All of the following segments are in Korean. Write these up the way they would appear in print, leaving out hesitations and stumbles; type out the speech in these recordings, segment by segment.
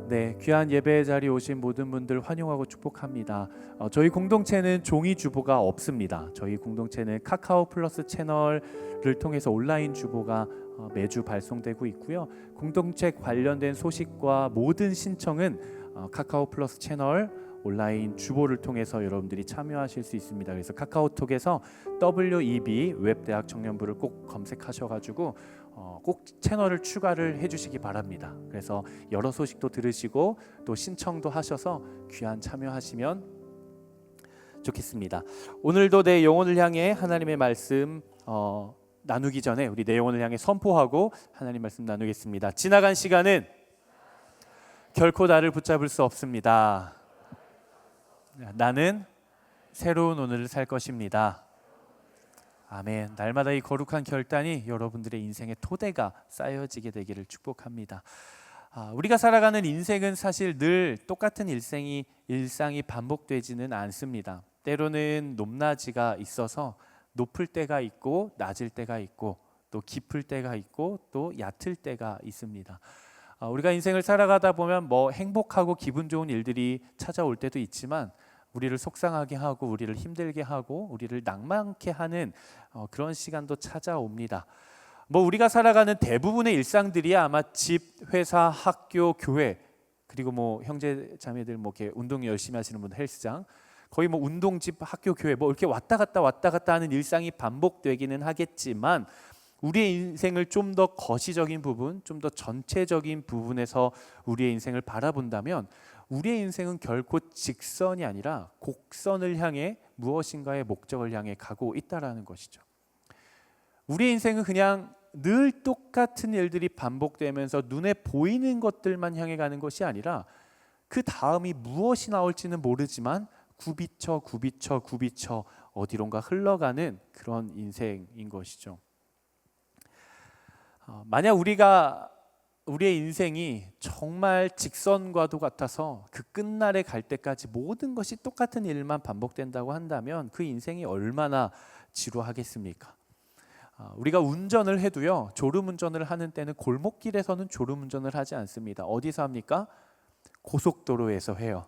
네, 귀한 예배 자리에 오신 모든 분들 환영하고 축복합니다. 저희 공동체는 종이 주보가 없습니다. 저희 공동체는 카카오 플러스 채널을 통해서 온라인 주보가 매주 발송되고 있고요. 공동체 관련된 소식과 모든 신청은 카카오 플러스 채널 온라인 주보를 통해서 여러분들이 참여하실 수 있습니다. 그래서 카카오톡에서 WEB 웹대학 청년부를 꼭 검색하셔가지고 꼭 채널을 추가를 해주시기 바랍니다. 그래서 여러 소식도 들으시고 또 신청도 하셔서 귀한 참여하시면 좋겠습니다. 오늘도 내 영혼을 향해 하나님의 말씀 나누기 전에 우리 내 영혼을 향해 선포하고 하나님 말씀 나누겠습니다. 지나간 시간은 결코 나를 붙잡을 수 없습니다. 나는 새로운 오늘을 살 것입니다. 아멘. 날마다 이 거룩한 결단이 여러분들의 인생의 토대가 쌓여지게 되기를 축복합니다. 우리가 살아가는 인생은 사실 늘 똑같은 일상이 반복되지는 않습니다. 때로는 높낮이가 있어서 높을 때가 있고 낮을 때가 있고 또 깊을 때가 있고 또 얕을 때가 있습니다. 우리가 인생을 살아가다 보면 행복하고 기분 좋은 일들이 찾아올 때도 있지만 우리를 속상하게 하고 우리를 힘들게 하고 우리를 낭만케 하는 그런 시간도 찾아옵니다. 우리가 살아가는 대부분의 일상들이 아마 집, 회사, 학교, 교회 그리고 형제 자매들 이렇게 운동 열심히 하시는 분들 헬스장 거의 운동집, 학교, 교회 이렇게 왔다 갔다 하는 일상이 반복되기는 하겠지만 우리의 인생을 좀 더 거시적인 부분, 좀 더 전체적인 부분에서 우리의 인생을 바라본다면 우리의 인생은 결코 직선이 아니라 곡선을 향해 무엇인가의 목적을 향해 가고 있다라는 것이죠. 우리의 인생은 그냥 늘 똑같은 일들이 반복되면서 눈에 보이는 것들만 향해 가는 것이 아니라 그 다음이 무엇이 나올지는 모르지만 굽이쳐 어디론가 흘러가는 그런 인생인 것이죠. 만약 우리의 인생이 정말 직선과도 같아서 그 끝날에 갈 때까지 모든 것이 똑같은 일만 반복된다고 한다면 그 인생이 얼마나 지루하겠습니까? 우리가 운전을 해도요, 졸음운전을 하는 때는 골목길에서는 졸음운전을 하지 않습니다. 어디서 합니까? 고속도로에서 해요.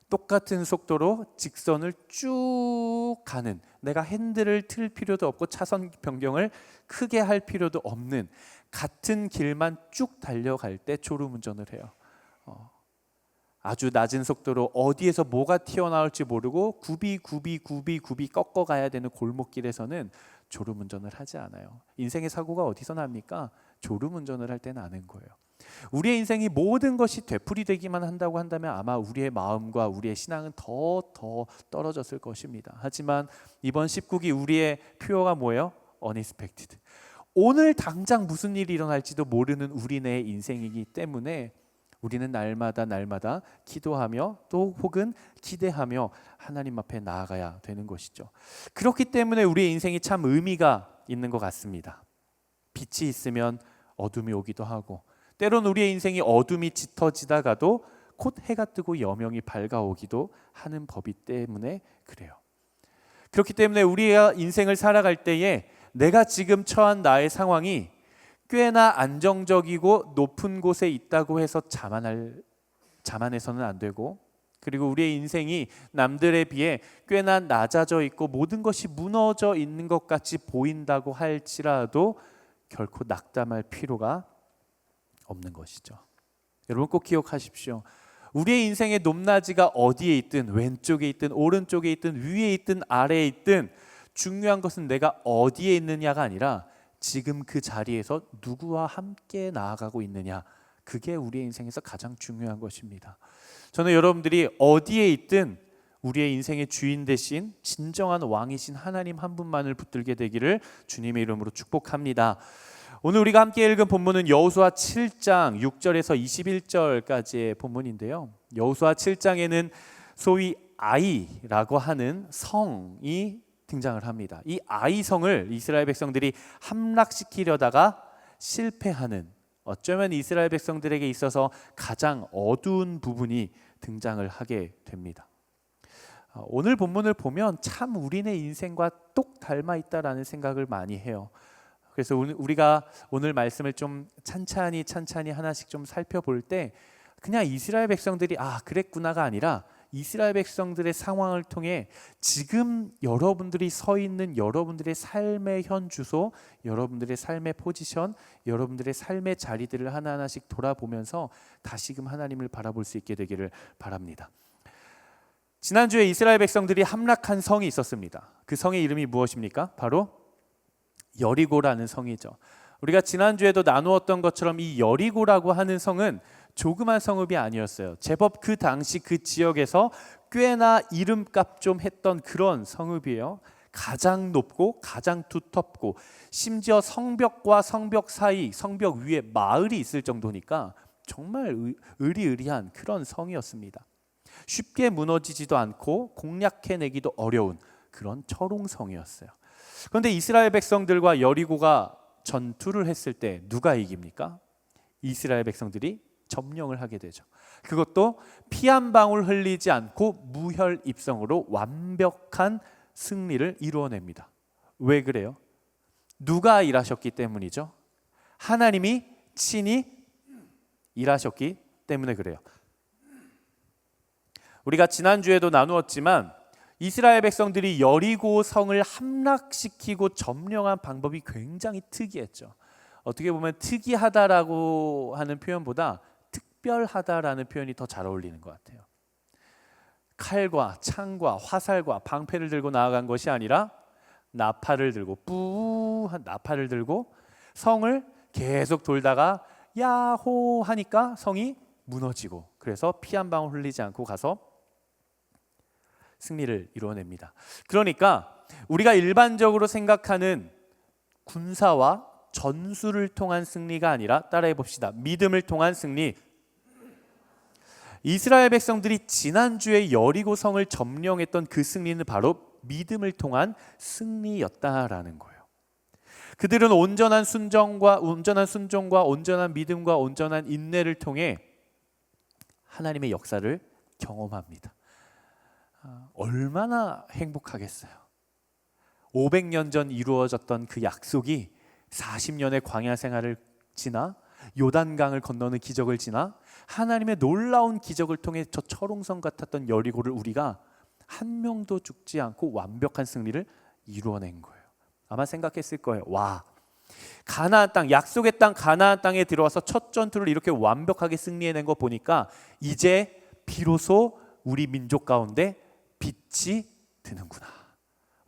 똑같은 속도로 직선을 쭉 가는, 내가 핸들을 틀 필요도 없고 차선 변경을 크게 할 필요도 없는 같은 길만 쭉 달려갈 때 졸음운전을 해요. 아주 낮은 속도로 어디에서 뭐가 튀어나올지 모르고 굽이 꺾어가야 되는 골목길에서는 졸음운전을 하지 않아요. 인생의 사고가 어디서 납니까? 졸음운전을 할 때 나는 거예요. 우리의 인생이 모든 것이 되풀이되기만 한다고 한다면 아마 우리의 마음과 우리의 신앙은 더 떨어졌을 것입니다. 하지만 이번 19기 우리의 표어가 뭐예요? Unexpected. 오늘 당장 무슨 일이 일어날지도 모르는 우리네 인생이기 때문에 우리는 날마다 기도하며 또 혹은 기대하며 하나님 앞에 나아가야 되는 것이죠. 그렇기 때문에 우리의 인생이 참 의미가 있는 것 같습니다. 빛이 있으면 어둠이 오기도 하고 때론 우리의 인생이 어둠이 짙어지다가도 곧 해가 뜨고 여명이 밝아오기도 하는 법이 때문에 그래요. 그렇기 때문에 우리가 인생을 살아갈 때에 내가 지금 처한 나의 상황이 꽤나 안정적이고 높은 곳에 있다고 해서 자만해서는 안 되고, 그리고 우리의 인생이 남들에 비해 꽤나 낮아져 있고 모든 것이 무너져 있는 것 같이 보인다고 할지라도 결코 낙담할 필요가 없는 것이죠. 여러분 꼭 기억하십시오. 우리의 인생의 높낮이가 어디에 있든 왼쪽에 있든 오른쪽에 있든 위에 있든 아래에 있든 중요한 것은 내가 어디에 있느냐가 아니라 지금 그 자리에서 누구와 함께 나아가고 있느냐, 그게 우리의 인생에서 가장 중요한 것입니다. 저는 여러분들이 어디에 있든 우리의 인생의 주인 대신 진정한 왕이신 하나님 한 분만을 붙들게 되기를 주님의 이름으로 축복합니다. 오늘 우리가 함께 읽은 본문은 여호수아 7장 6절에서 21절까지의 본문인데요. 여호수아 7장에는 소위 아이라고 하는 성이 등장을 합니다. 이 아이성을 이스라엘 백성들이 함락시키려다가 실패하는, 어쩌면 이스라엘 백성들에게 있어서 가장 어두운 부분이 등장을 하게 됩니다. 오늘 본문을 보면 참 우리네 인생과 똑 닮아 있다라는 생각을 많이 해요. 그래서 우리가 오늘 말씀을 좀 찬찬히 하나씩 좀 살펴볼 때 그냥 이스라엘 백성들이 그랬구나가 아니라 이스라엘 백성들의 상황을 통해 지금 여러분들이 서 있는 여러분들의 삶의 현 주소, 여러분들의 삶의 포지션, 여러분들의 삶의 자리들을 하나하나씩 돌아보면서 다시금 하나님을 바라볼 수 있게 되기를 바랍니다. 지난주에 이스라엘 백성들이 함락한 성이 있었습니다. 그 성의 이름이 무엇입니까? 바로 여리고라는 성이죠. 우리가 지난주에도 나누었던 것처럼 이 여리고라고 하는 성은 조그만 성읍이 아니었어요. 제법 그 당시 그 지역에서 꽤나 이름값 좀 했던 그런 성읍이에요. 가장 높고 가장 두텁고 심지어 성벽과 성벽 사이, 성벽 위에 마을이 있을 정도니까 정말 의리의리한 그런 성이었습니다. 쉽게 무너지지도 않고 공략해내기도 어려운 그런 철옹성이었어요. 그런데 이스라엘 백성들과 여리고가 전투를 했을 때 누가 이깁니까? 이스라엘 백성들이 점령을 하게 되죠. 그것도 피 한 방울 흘리지 않고 무혈입성으로 완벽한 승리를 이루어냅니다. 왜 그래요? 누가 일하셨기 때문이죠? 하나님이 친히 일하셨기 때문에 그래요. 우리가 지난주에도 나누었지만 이스라엘 백성들이 여리고 성을 함락시키고 점령한 방법이 굉장히 특이했죠. 어떻게 보면 특이하다라고 하는 표현보다 특별하다라는 표현이 더 잘 어울리는 것 같아요. 칼과 창과 화살과 방패를 들고 나아간 것이 아니라 나팔을 들고 뿌한 나팔을 들고 성을 계속 돌다가 야호 하니까 성이 무너지고 그래서 피 한 방울 흘리지 않고 가서 승리를 이루어냅니다. 그러니까 우리가 일반적으로 생각하는 군사와 전술을 통한 승리가 아니라 따라해 봅시다. 믿음을 통한 승리. 이스라엘 백성들이 지난주에 여리고 성을 점령했던 그 승리는 바로 믿음을 통한 승리였다라는 거예요. 그들은 온전한 순종과 온전한 믿음과 온전한 인내를 통해 하나님의 역사를 경험합니다. 얼마나 행복하겠어요. 500년 전 이루어졌던 그 약속이 40년의 광야 생활을 지나 요단강을 건너는 기적을 지나 하나님의 놀라운 기적을 통해 저 철옹성 같았던 여리고를 우리가 한 명도 죽지 않고 완벽한 승리를 이루어낸 거예요. 아마 생각했을 거예요. 와, 가나안 땅, 약속의 땅 가나안 땅에 들어와서 첫 전투를 이렇게 완벽하게 승리해낸 거 보니까 이제 비로소 우리 민족 가운데 빛이 드는구나.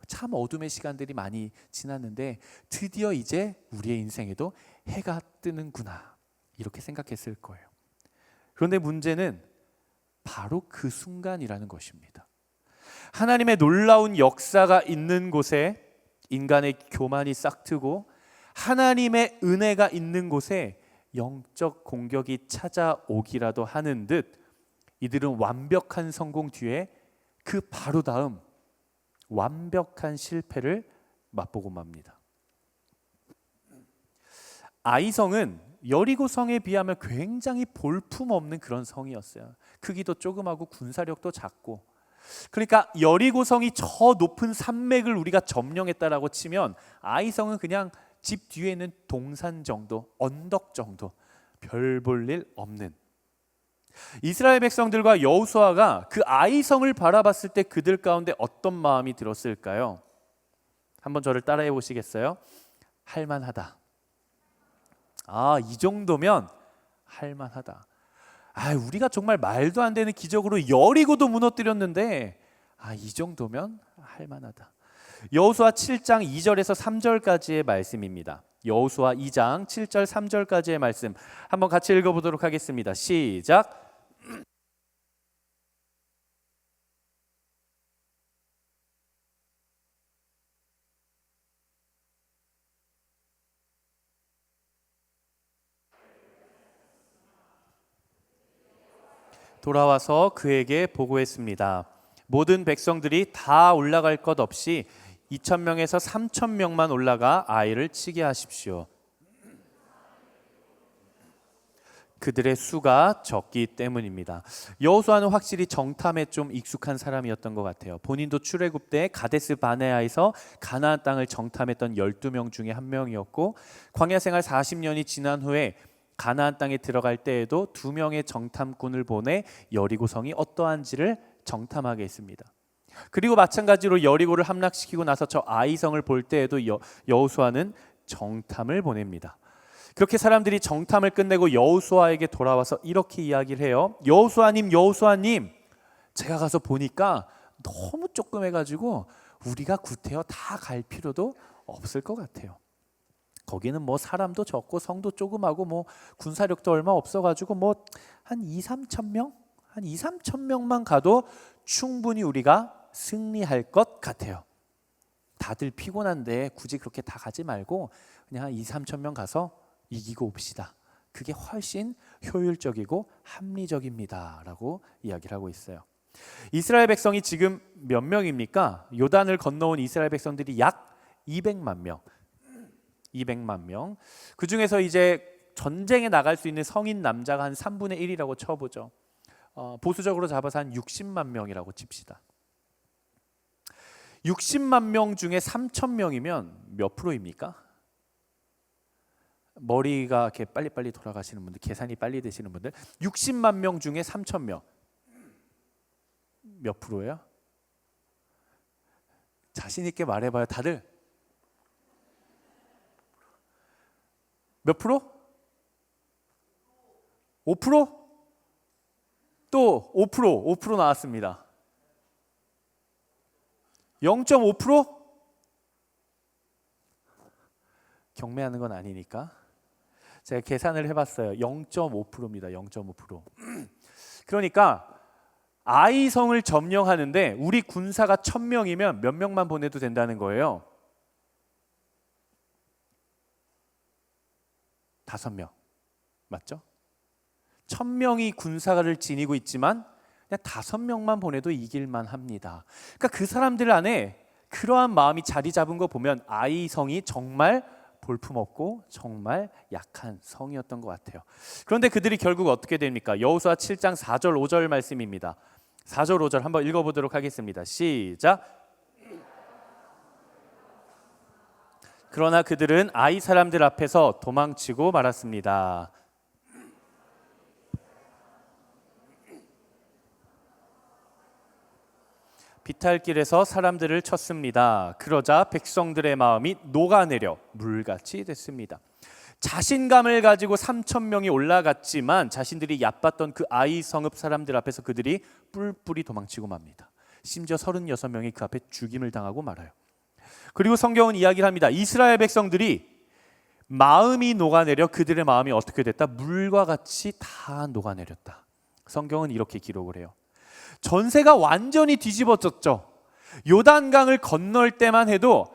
참 어둠의 시간들이 많이 지났는데 드디어 이제 우리의 인생에도 해가 뜨는구나 이렇게 생각했을 거예요. 그런데 문제는 바로 그 순간이라는 것입니다. 하나님의 놀라운 역사가 있는 곳에 인간의 교만이 싹트고 하나님의 은혜가 있는 곳에 영적 공격이 찾아오기라도 하는 듯 이들은 완벽한 성공 뒤에 그 바로 다음 완벽한 실패를 맛보고 맙니다. 아이성은 여리고성에 비하면 굉장히 볼품없는 그런 성이었어요. 크기도 조그마고 군사력도 작고. 그러니까 여리고성이 저 높은 산맥을 우리가 점령했다라고 치면 아이성은 그냥 집 뒤에 있는 동산 정도, 언덕 정도, 별 볼 일 없는. 이스라엘 백성들과 여호수아가 그 아이성을 바라봤을 때 그들 가운데 어떤 마음이 들었을까요? 한번 저를 따라해 보시겠어요? 할만하다. 이 정도면 할만하다. 우리가 정말 말도 안 되는 기적으로 여리고도 무너뜨렸는데 이 정도면 할만하다. 여호수아 7장 2절에서 3절까지의 말씀입니다. 여호수아 2장 7절 3절까지의 말씀 한번 같이 읽어보도록 하겠습니다. 시작. 돌아와서 그에게 보고했습니다. 모든 백성들이 다 올라갈 것 없이 2,000명에서 3,000명만 올라가 아이를 치게 하십시오. 그들의 수가 적기 때문입니다. 여호수아는 확실히 정탐에 좀 익숙한 사람이었던 것 같아요. 본인도 출애굽 때 가데스 바네아에서 가나안 땅을 정탐했던 12명 중에 한 명이었고 광야 생활 40년이 지난 후에 가나안 땅에 들어갈 때에도 2명의 정탐꾼을 보내 여리고성이 어떠한지를 정탐하게 했습니다. 그리고 마찬가지로 여리고를 함락시키고 나서 저 아이성을 볼 때에도 여호수아는 정탐을 보냅니다. 그렇게 사람들이 정탐을 끝내고 여호수아에게 돌아와서 이렇게 이야기를 해요. 여호수아님, 여호수아님, 제가 가서 보니까 너무 조그매가지고 우리가 구태여 다 갈 필요도 없을 것 같아요. 거기는 뭐 사람도 적고 성도 조그마고 뭐 군사력도 얼마 없어가지고 뭐 한 2-3천 명? 한 2-3천 명만 가도 충분히 우리가 승리할 것 같아요. 다들 피곤한데 굳이 그렇게 다 가지 말고 그냥 한 2-3천 명 가서 이기고 옵시다. 그게 훨씬 효율적이고 합리적입니다 라고 이야기를 하고 있어요. 이스라엘 백성이 지금 몇 명입니까? 요단을 건너온 이스라엘 백성들이 약 200만 명. 200만 명. 그 중에서 이제 전쟁에 나갈 수 있는 성인 남자가 한 3분의 1이라고 쳐보죠. 보수적으로 잡아서 한 60만 명이라고 칩시다. 60만 명 중에 3천 명이면 몇 프로입니까? 머리가 이렇게 빨리빨리 돌아가시는 분들, 계산이 빨리 되시는 분들, 60만 명 중에 3천 명 몇 프로예요? 자신 있게 말해봐요. 다들 몇 프로? 5%? 또 5% 나왔습니다. 0.5%? 경매하는 건 아니니까 제가 계산을 해봤어요. 0.5%입니다. 0.5%. 그러니까 아이성을 점령하는데 우리 군사가 1000명이면 몇 명만 보내도 된다는 거예요? 5명. 맞죠? 1000명이 군사를 지니고 있지만 그냥 5명만 보내도 이길만 합니다. 그러니까 그 사람들 안에 그러한 마음이 자리 잡은 거 보면 아이성이 정말 볼품없고 정말 약한 성이었던 것 같아요. 그런데 그들이 결국 어떻게 됩니까? 여호수아 7장 4절 5절 말씀입니다. 4절 5절 한번 읽어보도록 하겠습니다. 시작. 그러나 그들은 아이 사람들 앞에서 도망치고 말았습니다. 비탈길에서 사람들을 쳤습니다. 그러자 백성들의 마음이 녹아내려 물같이 됐습니다. 자신감을 가지고 3천 명이 올라갔지만 자신들이 얕봤던 그 아이 성읍 사람들 앞에서 그들이 뿔뿔이 도망치고 맙니다. 심지어 36명이 그 앞에 죽임을 당하고 말아요. 그리고 성경은 이야기를 합니다. 이스라엘 백성들이 마음이 녹아내려 그들의 마음이 어떻게 됐다? 물과 같이 다 녹아내렸다. 성경은 이렇게 기록을 해요. 전세가 완전히 뒤집어졌죠. 요단강을 건널 때만 해도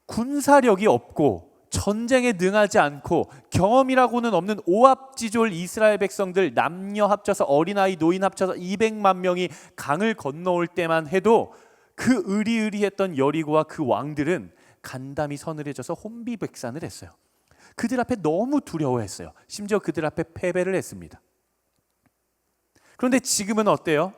군사력이 없고 전쟁에 능하지 않고 경험이라고는 없는 오합지졸 이스라엘 백성들 남녀 합쳐서 어린아이 노인 합쳐서 200만 명이 강을 건너올 때만 해도 그 의리의리했던 여리고와 그 왕들은 간담이 서늘해져서 혼비백산을 했어요. 그들 앞에 너무 두려워했어요. 심지어 그들 앞에 패배를 했습니다. 그런데 지금은 어때요?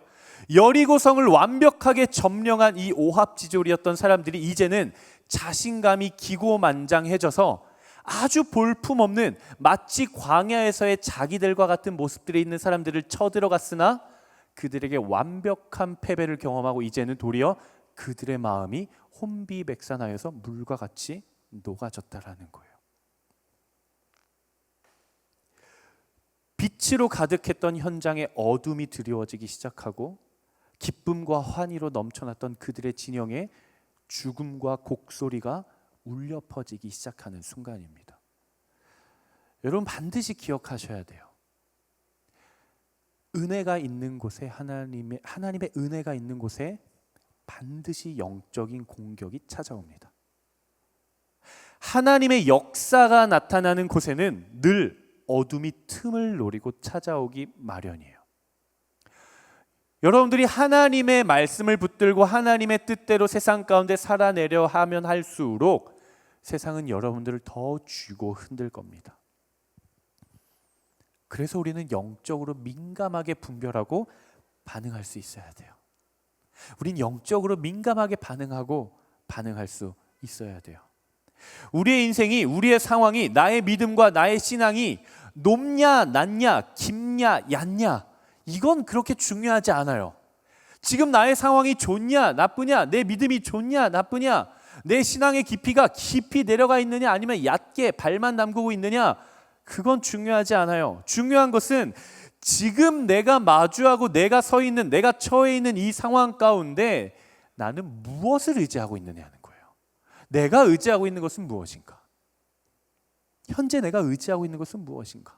여리고성을 완벽하게 점령한 이 오합지졸이었던 사람들이 이제는 자신감이 기고만장해져서 아주 볼품없는 마치 광야에서의 자기들과 같은 모습들이 있는 사람들을 쳐들어갔으나 그들에게 완벽한 패배를 경험하고 이제는 도리어 그들의 마음이 혼비백산하여서 물과 같이 녹아졌다라는 거예요. 빛으로 가득했던 현장에 어둠이 드리워지기 시작하고 기쁨과 환희로 넘쳐났던 그들의 진영에 죽음과 곡소리가 울려 퍼지기 시작하는 순간입니다. 여러분 반드시 기억하셔야 돼요. 은혜가 있는 곳에 하나님의 은혜가 있는 곳에 반드시 영적인 공격이 찾아옵니다. 하나님의 역사가 나타나는 곳에는 늘 어둠이 틈을 노리고 찾아오기 마련이에요. 여러분들이 하나님의 말씀을 붙들고 하나님의 뜻대로 세상 가운데 살아내려 하면 할수록 세상은 여러분들을 더 쥐고 흔들 겁니다. 그래서 우리는 영적으로 민감하게 분별하고 반응할 수 있어야 돼요. 우린 영적으로 민감하게 반응할 수 있어야 돼요. 우리의 인생이, 우리의 상황이, 나의 믿음과 나의 신앙이 높냐 낮냐 깊냐 얕냐 이건 그렇게 중요하지 않아요. 지금 나의 상황이 좋냐 나쁘냐, 내 믿음이 좋냐 나쁘냐, 내 신앙의 깊이가 깊이 내려가 있느냐 아니면 얕게 발만 담그고 있느냐, 그건 중요하지 않아요. 중요한 것은 지금 내가 마주하고 내가 서 있는, 내가 처해 있는 이 상황 가운데 나는 무엇을 의지하고 있느냐는 거예요. 내가 의지하고 있는 것은 무엇인가? 현재 내가 의지하고 있는 것은 무엇인가?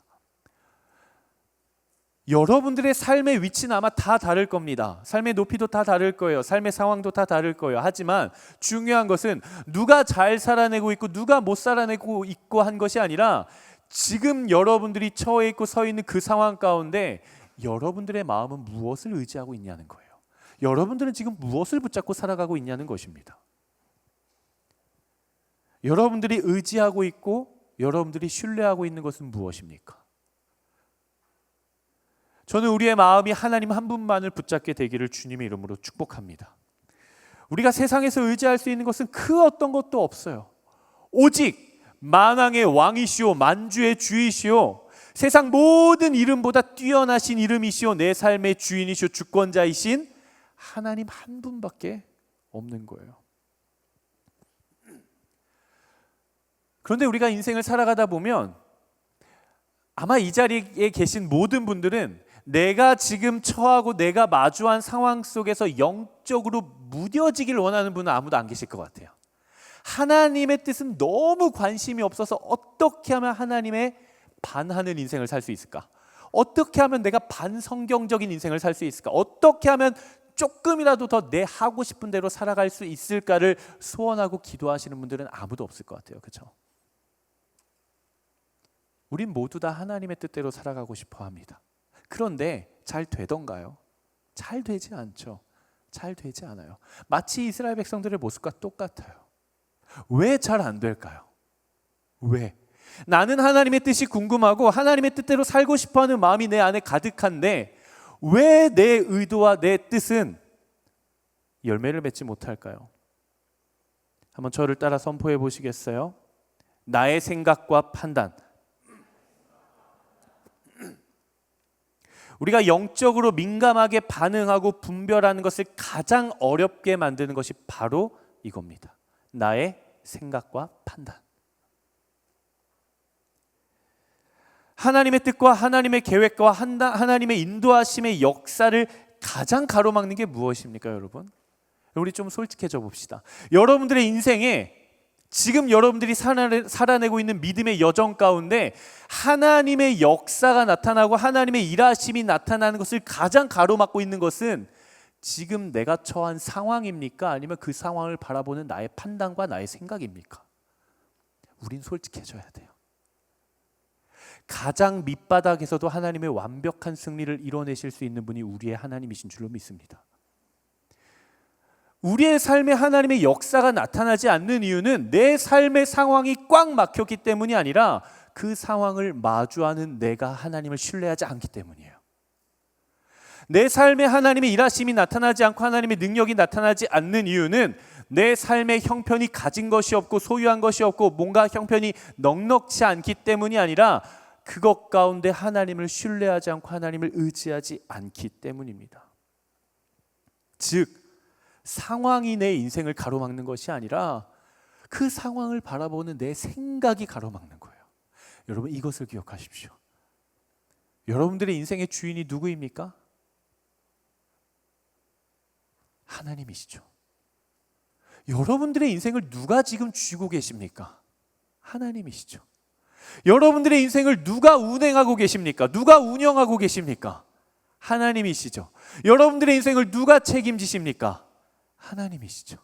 여러분들의 삶의 위치는 아마 다 다를 겁니다. 삶의 높이도 다 다를 거예요. 삶의 상황도 다 다를 거예요. 하지만 중요한 것은 누가 잘 살아내고 있고 누가 못 살아내고 있고 한 것이 아니라 지금 여러분들이 처해 있고 서 있는 그 상황 가운데 여러분들의 마음은 무엇을 의지하고 있냐는 거예요. 여러분들은 지금 무엇을 붙잡고 살아가고 있냐는 것입니다. 여러분들이 의지하고 있고 여러분들이 신뢰하고 있는 것은 무엇입니까? 저는 우리의 마음이 하나님 한 분만을 붙잡게 되기를 주님의 이름으로 축복합니다. 우리가 세상에서 의지할 수 있는 것은 그 어떤 것도 없어요. 오직 만왕의 왕이시오, 만주의 주이시오, 세상 모든 이름보다 뛰어나신 이름이시오, 내 삶의 주인이시오, 주권자이신 하나님 한 분밖에 없는 거예요. 그런데 우리가 인생을 살아가다 보면 아마 이 자리에 계신 모든 분들은 내가 지금 처하고 내가 마주한 상황 속에서 영적으로 무뎌지길 원하는 분은 아무도 안 계실 것 같아요. 하나님의 뜻은 너무 관심이 없어서 어떻게 하면 하나님의 반하는 인생을 살 수 있을까? 어떻게 하면 내가 반성경적인 인생을 살 수 있을까? 어떻게 하면 조금이라도 더 내 하고 싶은 대로 살아갈 수 있을까를 소원하고 기도하시는 분들은 아무도 없을 것 같아요. 그렇죠? 우린 모두 다 하나님의 뜻대로 살아가고 싶어 합니다. 그런데 잘 되던가요? 잘 되지 않죠. 잘 되지 않아요. 마치 이스라엘 백성들의 모습과 똑같아요. 왜 잘 안 될까요? 왜? 나는 하나님의 뜻이 궁금하고 하나님의 뜻대로 살고 싶어하는 마음이 내 안에 가득한데 왜 내 의도와 내 뜻은 열매를 맺지 못할까요? 한번 저를 따라 선포해 보시겠어요? 나의 생각과 판단. 우리가 영적으로 민감하게 반응하고 분별하는 것을 가장 어렵게 만드는 것이 바로 이겁니다. 나의 생각과 판단. 하나님의 뜻과 하나님의 계획과 하나님의 인도하심의 역사를 가장 가로막는 게 무엇입니까, 여러분? 우리 좀 솔직해져 봅시다. 여러분들의 인생에 지금 여러분들이 살아내고 있는 믿음의 여정 가운데 하나님의 역사가 나타나고 하나님의 일하심이 나타나는 것을 가장 가로막고 있는 것은 지금 내가 처한 상황입니까? 아니면 그 상황을 바라보는 나의 판단과 나의 생각입니까? 우린 솔직해져야 돼요. 가장 밑바닥에서도 하나님의 완벽한 승리를 이뤄내실 수 있는 분이 우리의 하나님이신 줄로 믿습니다. 우리의 삶에 하나님의 역사가 나타나지 않는 이유는 내 삶의 상황이 꽉 막혔기 때문이 아니라 그 상황을 마주하는 내가 하나님을 신뢰하지 않기 때문이에요. 내 삶에 하나님의 일하심이 나타나지 않고 하나님의 능력이 나타나지 않는 이유는 내 삶의 형편이 가진 것이 없고 소유한 것이 없고 뭔가 형편이 넉넉지 않기 때문이 아니라 그것 가운데 하나님을 신뢰하지 않고 하나님을 의지하지 않기 때문입니다. 즉 상황이 내 인생을 가로막는 것이 아니라 그 상황을 바라보는 내 생각이 가로막는 거예요. 여러분 이것을 기억하십시오. 여러분들의 인생의 주인이 누구입니까? 하나님이시죠. 여러분들의 인생을 누가 지금 쥐고 계십니까? 하나님이시죠. 여러분들의 인생을 누가 운행하고 계십니까? 누가 운영하고 계십니까? 하나님이시죠. 여러분들의 인생을 누가 책임지십니까? 하나님이시죠.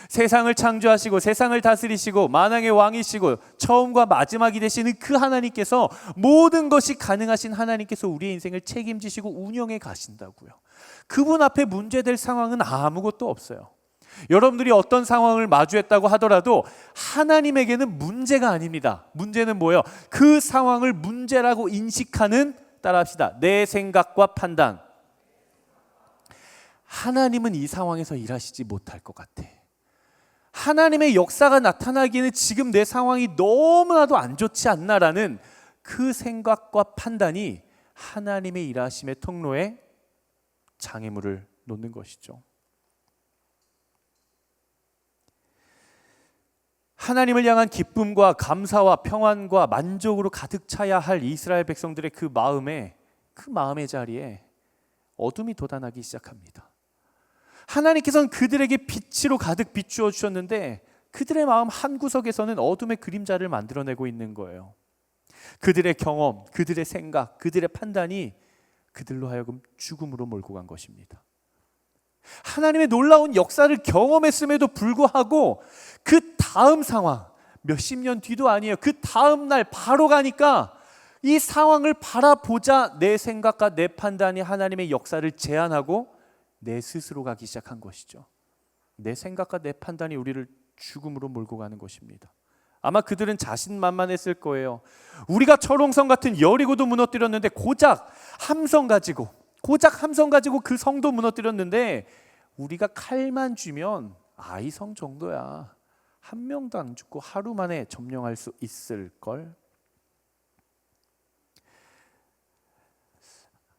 세상을 창조하시고 세상을 다스리시고 만왕의 왕이시고 처음과 마지막이 되시는 그 하나님께서 모든 것이 가능하신 하나님께서 우리의 인생을 책임지시고 운영해 가신다고요. 그분 앞에 문제될 상황은 아무것도 없어요. 여러분들이 어떤 상황을 마주했다고 하더라도 하나님에게는 문제가 아닙니다. 문제는 뭐예요? 그 상황을 문제라고 인식하는, 따라합시다, 내 생각과 판단. 하나님은 이 상황에서 일하시지 못할 것 같아. 하나님의 역사가 나타나기에는 지금 내 상황이 너무나도 안 좋지 않나라는 그 생각과 판단이 하나님의 일하심의 통로에 장애물을 놓는 것이죠. 하나님을 향한 기쁨과 감사와 평안과 만족으로 가득 차야 할 이스라엘 백성들의 그 마음의 자리에 어둠이 돋아나기 시작합니다. 하나님께서는 그들에게 빛으로 가득 비추어 주셨는데 그들의 마음 한구석에서는 어둠의 그림자를 만들어내고 있는 거예요. 그들의 경험, 그들의 생각, 그들의 판단이 그들로 하여금 죽음으로 몰고 간 것입니다. 하나님의 놀라운 역사를 경험했음에도 불구하고 그 다음 상황, 몇십 년 뒤도 아니에요. 그 다음 날 바로 가니까 이 상황을 바라보자 내 생각과 내 판단이 하나님의 역사를 제한하고 내 스스로 가기 시작한 것이죠. 내 생각과 내 판단이 우리를 죽음으로 몰고 가는 것입니다. 아마 그들은 자신만만했을 거예요. 우리가 철옹성 같은 여리고도 무너뜨렸는데 고작 함성 가지고 그 성도 무너뜨렸는데 우리가 칼만 쥐면 아이성 정도야. 한 명도 안 죽고 하루 만에 점령할 수 있을걸.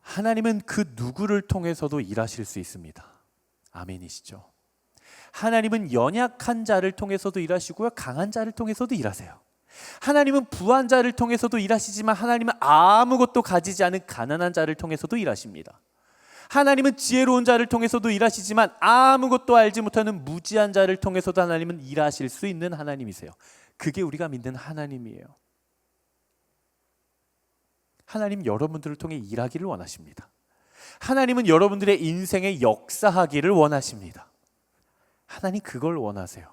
하나님은 그 누구를 통해서도 일하실 수 있습니다. 아멘이시죠? 하나님은 연약한 자를 통해서도 일하시고요, 강한 자를 통해서도 일하세요. 하나님은 부한 자를 통해서도 일하시지만 하나님은 아무것도 가지지 않은 가난한 자를 통해서도 일하십니다. 하나님은 지혜로운 자를 통해서도 일하시지만 아무것도 알지 못하는 무지한 자를 통해서도 하나님은 일하실 수 있는 하나님이세요. 그게 우리가 믿는 하나님이에요. 하나님 여러분들을 통해 일하기를 원하십니다. 하나님은 여러분들의 인생에 역사하기를 원하십니다. 하나님 그걸 원하세요.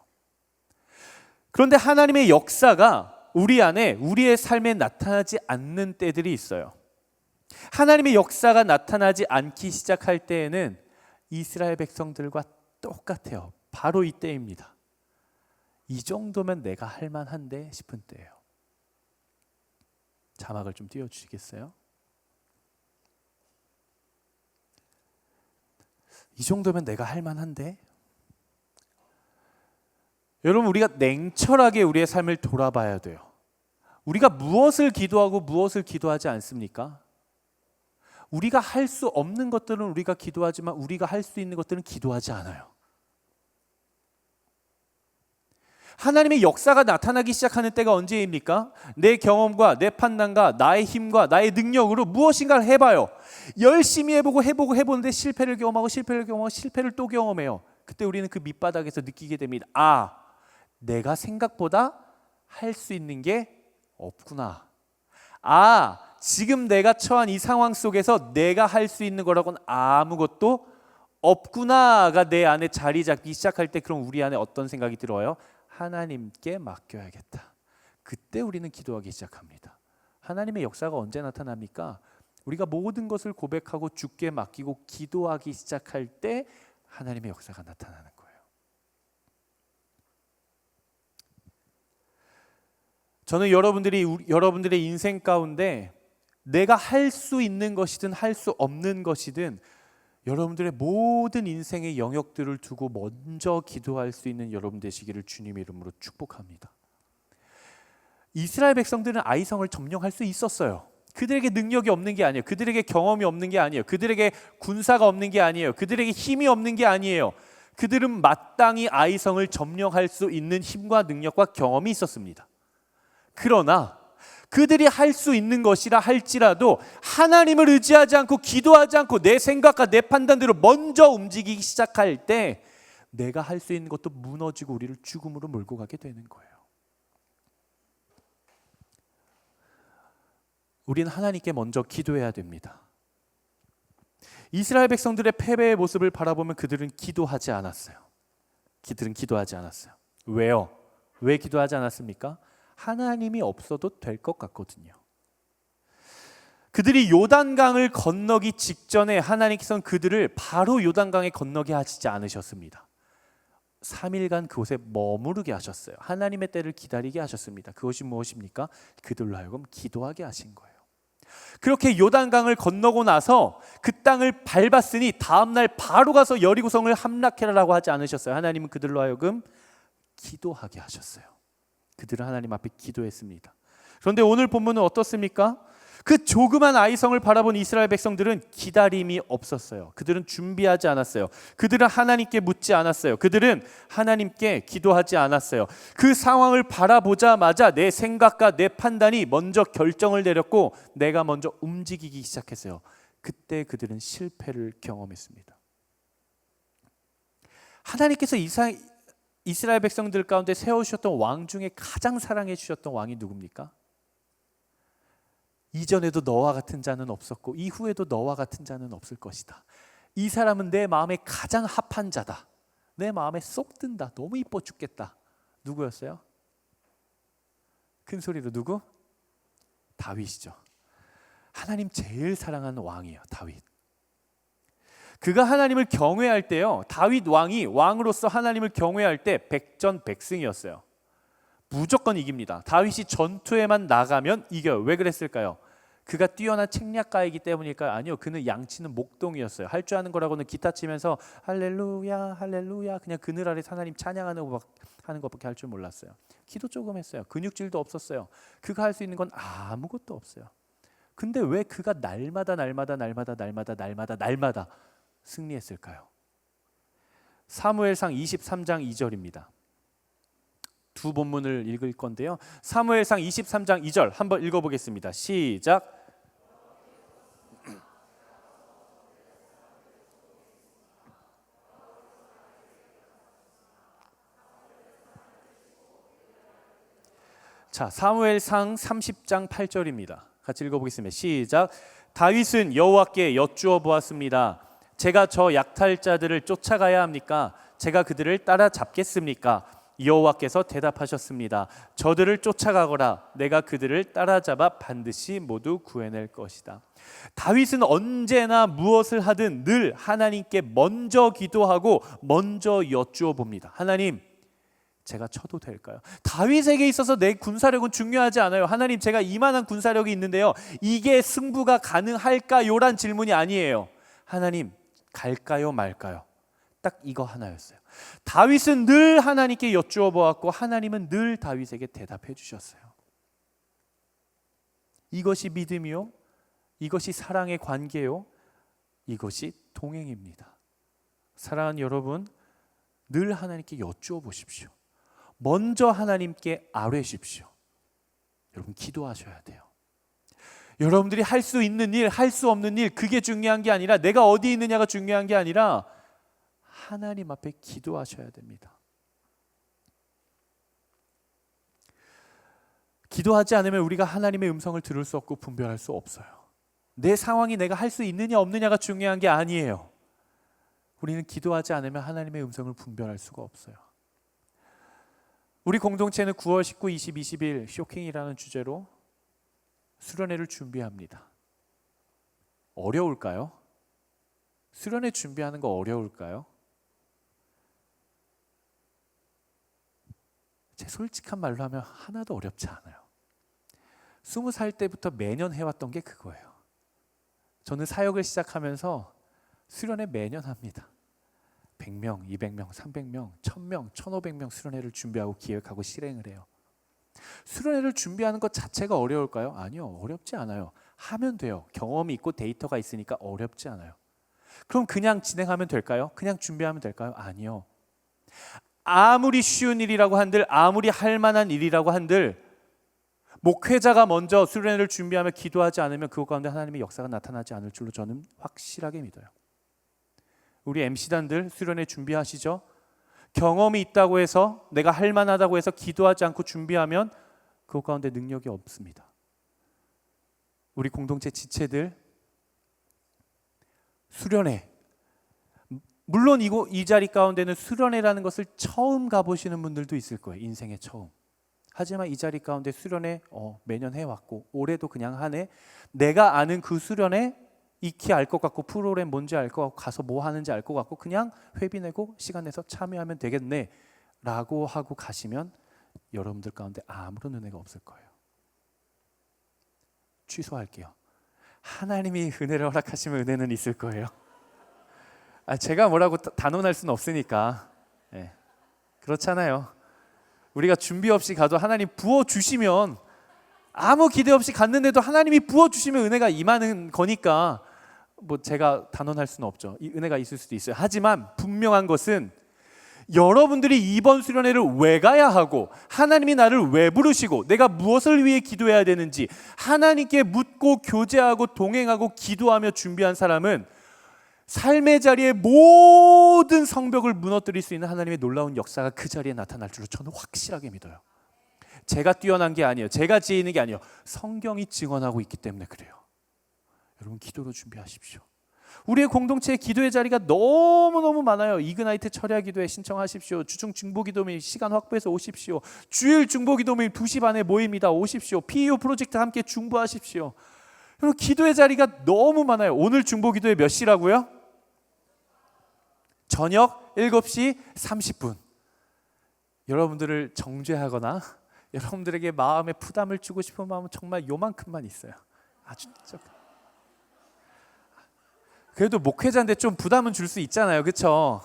그런데 하나님의 역사가 우리 안에 우리의 삶에 나타나지 않는 때들이 있어요. 하나님의 역사가 나타나지 않기 시작할 때에는 이스라엘 백성들과 똑같아요. 바로 이때입니다. 이 정도면 내가 할 만한데 싶은 때예요. 자막을 좀 띄워주시겠어요? 이 정도면 내가 할 만한데? 여러분, 우리가 냉철하게 우리의 삶을 돌아봐야 돼요. 우리가 무엇을 기도하고 무엇을 기도하지 않습니까? 우리가 할 수 없는 것들은 우리가 기도하지만 우리가 할 수 있는 것들은 기도하지 않아요. 하나님의 역사가 나타나기 시작하는 때가 언제입니까? 내 경험과 내 판단과 나의 힘과 나의 능력으로 무엇인가를 해봐요. 열심히 해보는데 실패를 실패를 또 경험해요. 그때 우리는 그 밑바닥에서 느끼게 됩니다. 아, 내가 생각보다 할 수 있는 게 없구나. 아, 지금 내가 처한 이 상황 속에서 내가 할 수 있는 거라고는 아무것도 없구나가 내 안에 자리 잡기 시작할 때, 그럼 우리 안에 어떤 생각이 들어요? 하나님께 맡겨야겠다. 그때 우리는 기도하기 시작합니다. 하나님의 역사가 언제 나타납니까? 우리가 모든 것을 고백하고 주께 맡기고 기도하기 시작할 때 하나님의 역사가 나타나는 거예요. 저는 여러분들의 인생 가운데 내가 할 수 있는 것이든 할 수 없는 것이든 여러분들의 모든 인생의 영역들을 두고 먼저 기도할 수 있는 여러분 되시기를 주님의 이름으로 축복합니다. 이스라엘 백성들은 아이성을 점령할 수 있었어요. 그들에게 능력이 없는 게 아니에요. 그들에게 경험이 없는 게 아니에요. 그들에게 군사가 없는 게 아니에요. 그들에게 힘이 없는 게 아니에요. 그들은 마땅히 아이성을 점령할 수 있는 힘과 능력과 경험이 있었습니다. 그러나 그들이 할 수 있는 것이라 할지라도 하나님을 의지하지 않고 기도하지 않고 내 생각과 내 판단대로 먼저 움직이기 시작할 때 내가 할 수 있는 것도 무너지고 우리를 죽음으로 몰고 가게 되는 거예요. 우리는 하나님께 먼저 기도해야 됩니다. 이스라엘 백성들의 패배의 모습을 바라보면 그들은 기도하지 않았어요. 왜요? 왜 기도하지 않았습니까? 하나님이 없어도 될 것 같거든요. 그들이 요단강을 건너기 직전에 하나님께서는 그들을 바로 요단강에 건너게 하시지 않으셨습니다. 3일간 그곳에 머무르게 하셨어요. 하나님의 때를 기다리게 하셨습니다. 그것이 무엇입니까? 그들로 하여금 기도하게 하신 거예요. 그렇게 요단강을 건너고 나서 그 땅을 밟았으니 다음날 바로 가서 여리고성을 함락해라라고 하지 않으셨어요. 하나님은 그들로 하여금 기도하게 하셨어요. 그들은 하나님 앞에 기도했습니다. 그런데 오늘 본문은 어떻습니까? 그 조그만 아이성을 바라본 이스라엘 백성들은 기다림이 없었어요. 그들은 준비하지 않았어요. 그들은 하나님께 묻지 않았어요. 그들은 하나님께 기도하지 않았어요. 그 상황을 바라보자마자 내 생각과 내 판단이 먼저 결정을 내렸고 내가 먼저 움직이기 시작했어요. 그때 그들은 실패를 경험했습니다. 하나님께서 이스라엘 백성들 가운데 세우셨던 왕 중에 가장 사랑해 주셨던 왕이 누굽니까? 이전에도 너와 같은 자는 없었고 이후에도 너와 같은 자는 없을 것이다. 이 사람은 내 마음에 가장 합한 자다. 내 마음에 쏙 든다. 너무 이뻐 죽겠다. 누구였어요? 큰 소리로 누구? 다윗이죠. 하나님 제일 사랑하는 왕이에요. 다윗. 그가 하나님을 경외할 때요, 다윗 왕이 왕으로서 하나님을 경외할 때 백전백승이었어요. 무조건 이깁니다. 다윗이 전투에만 나가면 이겨요. 왜 그랬을까요? 그가 뛰어난 책략가이기 때문일까요? 아니요, 그는 양치는 목동이었어요. 할 줄 아는 거라고는 기타 치면서 할렐루야 할렐루야 그냥 그늘 아래 하나님 찬양하는 것밖에 할 줄 몰랐어요. 기도 조금 했어요. 근육질도 없었어요. 그가 할 수 있는 건 아무것도 없어요. 근데 왜 그가 날마다 승리했을까요? 사무엘상 23장 2절입니다. 두 본문을 읽을 건데요. 사무엘상 23장 2절 한번 읽어보겠습니다. 시작. 자, 사무엘상 30장 8절입니다. 같이 읽어보겠습니다. 시작. 다윗은 여호와께 여쭈어 보았습니다. 제가 저 약탈자들을 쫓아가야 합니까? 제가 그들을 따라잡겠습니까? 여호와께서 대답하셨습니다. 저들을 쫓아가거라. 내가 그들을 따라잡아 반드시 모두 구해낼 것이다. 다윗은 언제나 무엇을 하든 늘 하나님께 먼저 기도하고 먼저 여쭈어 봅니다. 하나님, 제가 쳐도 될까요? 다윗에게 있어서 내 군사력은 중요하지 않아요. 하나님, 제가 이만한 군사력이 있는데요, 이게 승부가 가능할까요? 란 질문이 아니에요. 하나님, 갈까요 말까요? 딱 이거 하나였어요. 다윗은 늘 하나님께 여쭈어 보았고 하나님은 늘 다윗에게 대답해 주셨어요. 이것이 믿음이요, 이것이 사랑의 관계요, 이것이 동행입니다. 사랑하는 여러분, 늘 하나님께 여쭈어 보십시오. 먼저 하나님께 아뢰십시오. 여러분, 기도하셔야 돼요. 여러분들이 할 수 있는 일, 할 수 없는 일, 그게 중요한 게 아니라, 내가 어디 있느냐가 중요한 게 아니라 하나님 앞에 기도하셔야 됩니다. 기도하지 않으면 우리가 하나님의 음성을 들을 수 없고 분별할 수 없어요. 내 상황이 내가 할 수 있느냐 없느냐가 중요한 게 아니에요. 우리는 기도하지 않으면 하나님의 음성을 분별할 수가 없어요. 우리 공동체는 9월 19, 20, 21 쇼킹이라는 주제로 수련회를 준비합니다. 어려울까요? 수련회 준비하는 거 어려울까요? 제 솔직한 말로 하면 하나도 어렵지 않아요. 20살 때부터 매년 해왔던 게 그거예요. 저는 사역을 시작하면서 수련회 매년 합니다. 100명, 200명, 300명, 1000명, 1500명 수련회를 준비하고 기획하고 실행을 해요. 수련회를 준비하는 것 자체가 어려울까요? 아니요, 어렵지 않아요. 하면 돼요. 경험이 있고 데이터가 있으니까 어렵지 않아요. 그럼 그냥 진행하면 될까요? 그냥 준비하면 될까요? 아니요. 아무리 쉬운 일이라고 한들, 아무리 할 만한 일이라고 한들, 목회자가 먼저 수련회를 준비하며 기도하지 않으면 그것 가운데 하나님의 역사가 나타나지 않을 줄로 저는 확실하게 믿어요. 우리 MC단들 수련회 준비하시죠? 경험이 있다고 해서, 내가 할 만하다고 해서 기도하지 않고 준비하면 그것 가운데 능력이 없습니다. 우리 공동체 지체들 수련회, 물론 이 자리 가운데는 수련회라는 것을 처음 가보시는 분들도 있을 거예요. 인생의 처음. 하지만 이 자리 가운데 수련회 매년 해왔고 올해도 그냥 하네. 내가 아는 그 수련회 익히 알 것 같고 프로그램 뭔지 알 것 같고 가서 뭐 하는지 알 것 같고 그냥 회비 내고 시간 내서 참여하면 되겠네 라고 하고 가시면 여러분들 가운데 아무런 은혜가 없을 거예요. 취소할게요. 하나님이 은혜를 허락하시면 은혜는 있을 거예요. 제가 뭐라고 단언할 수는 없으니까. 네. 그렇잖아요. 우리가 준비 없이 가도 하나님 부어주시면 아무 기대 없이 갔는데도 하나님이 부어주시면 은혜가 임하는 거니까 뭐 제가 단언할 수는 없죠. 이 은혜가 있을 수도 있어요. 하지만 분명한 것은 여러분들이 이번 수련회를 왜 가야 하고 하나님이 나를 왜 부르시고 내가 무엇을 위해 기도해야 되는지 하나님께 묻고 교제하고 동행하고 기도하며 준비한 사람은 삶의 자리에 모든 성벽을 무너뜨릴 수 있는 하나님의 놀라운 역사가 그 자리에 나타날 줄로 저는 확실하게 믿어요. 제가 뛰어난 게 아니에요. 제가 지혜 있는 게 아니에요. 성경이 증언하고 있기 때문에 그래요. 여러분 기도로 준비하십시오. 우리의 공동체의 기도의 자리가 너무너무 많아요. 이그나이트 철야 기도에 신청하십시오. 주중 중보 기도면 시간 확보해서 오십시오. 주일 중보 기도면 2시 반에 모입니다. 오십시오. PEO 프로젝트 함께 중보하십시오. 여러분 기도의 자리가 너무 많아요. 오늘 중보 기도에 몇 시라고요? 저녁 7시 30분. 여러분들을 정죄하거나 여러분들에게 마음에 부담을 주고 싶은 마음은 정말 요만큼만 있어요. 아주 적. 그래도 목회자인데 좀 부담은 줄 수 있잖아요, 그렇죠?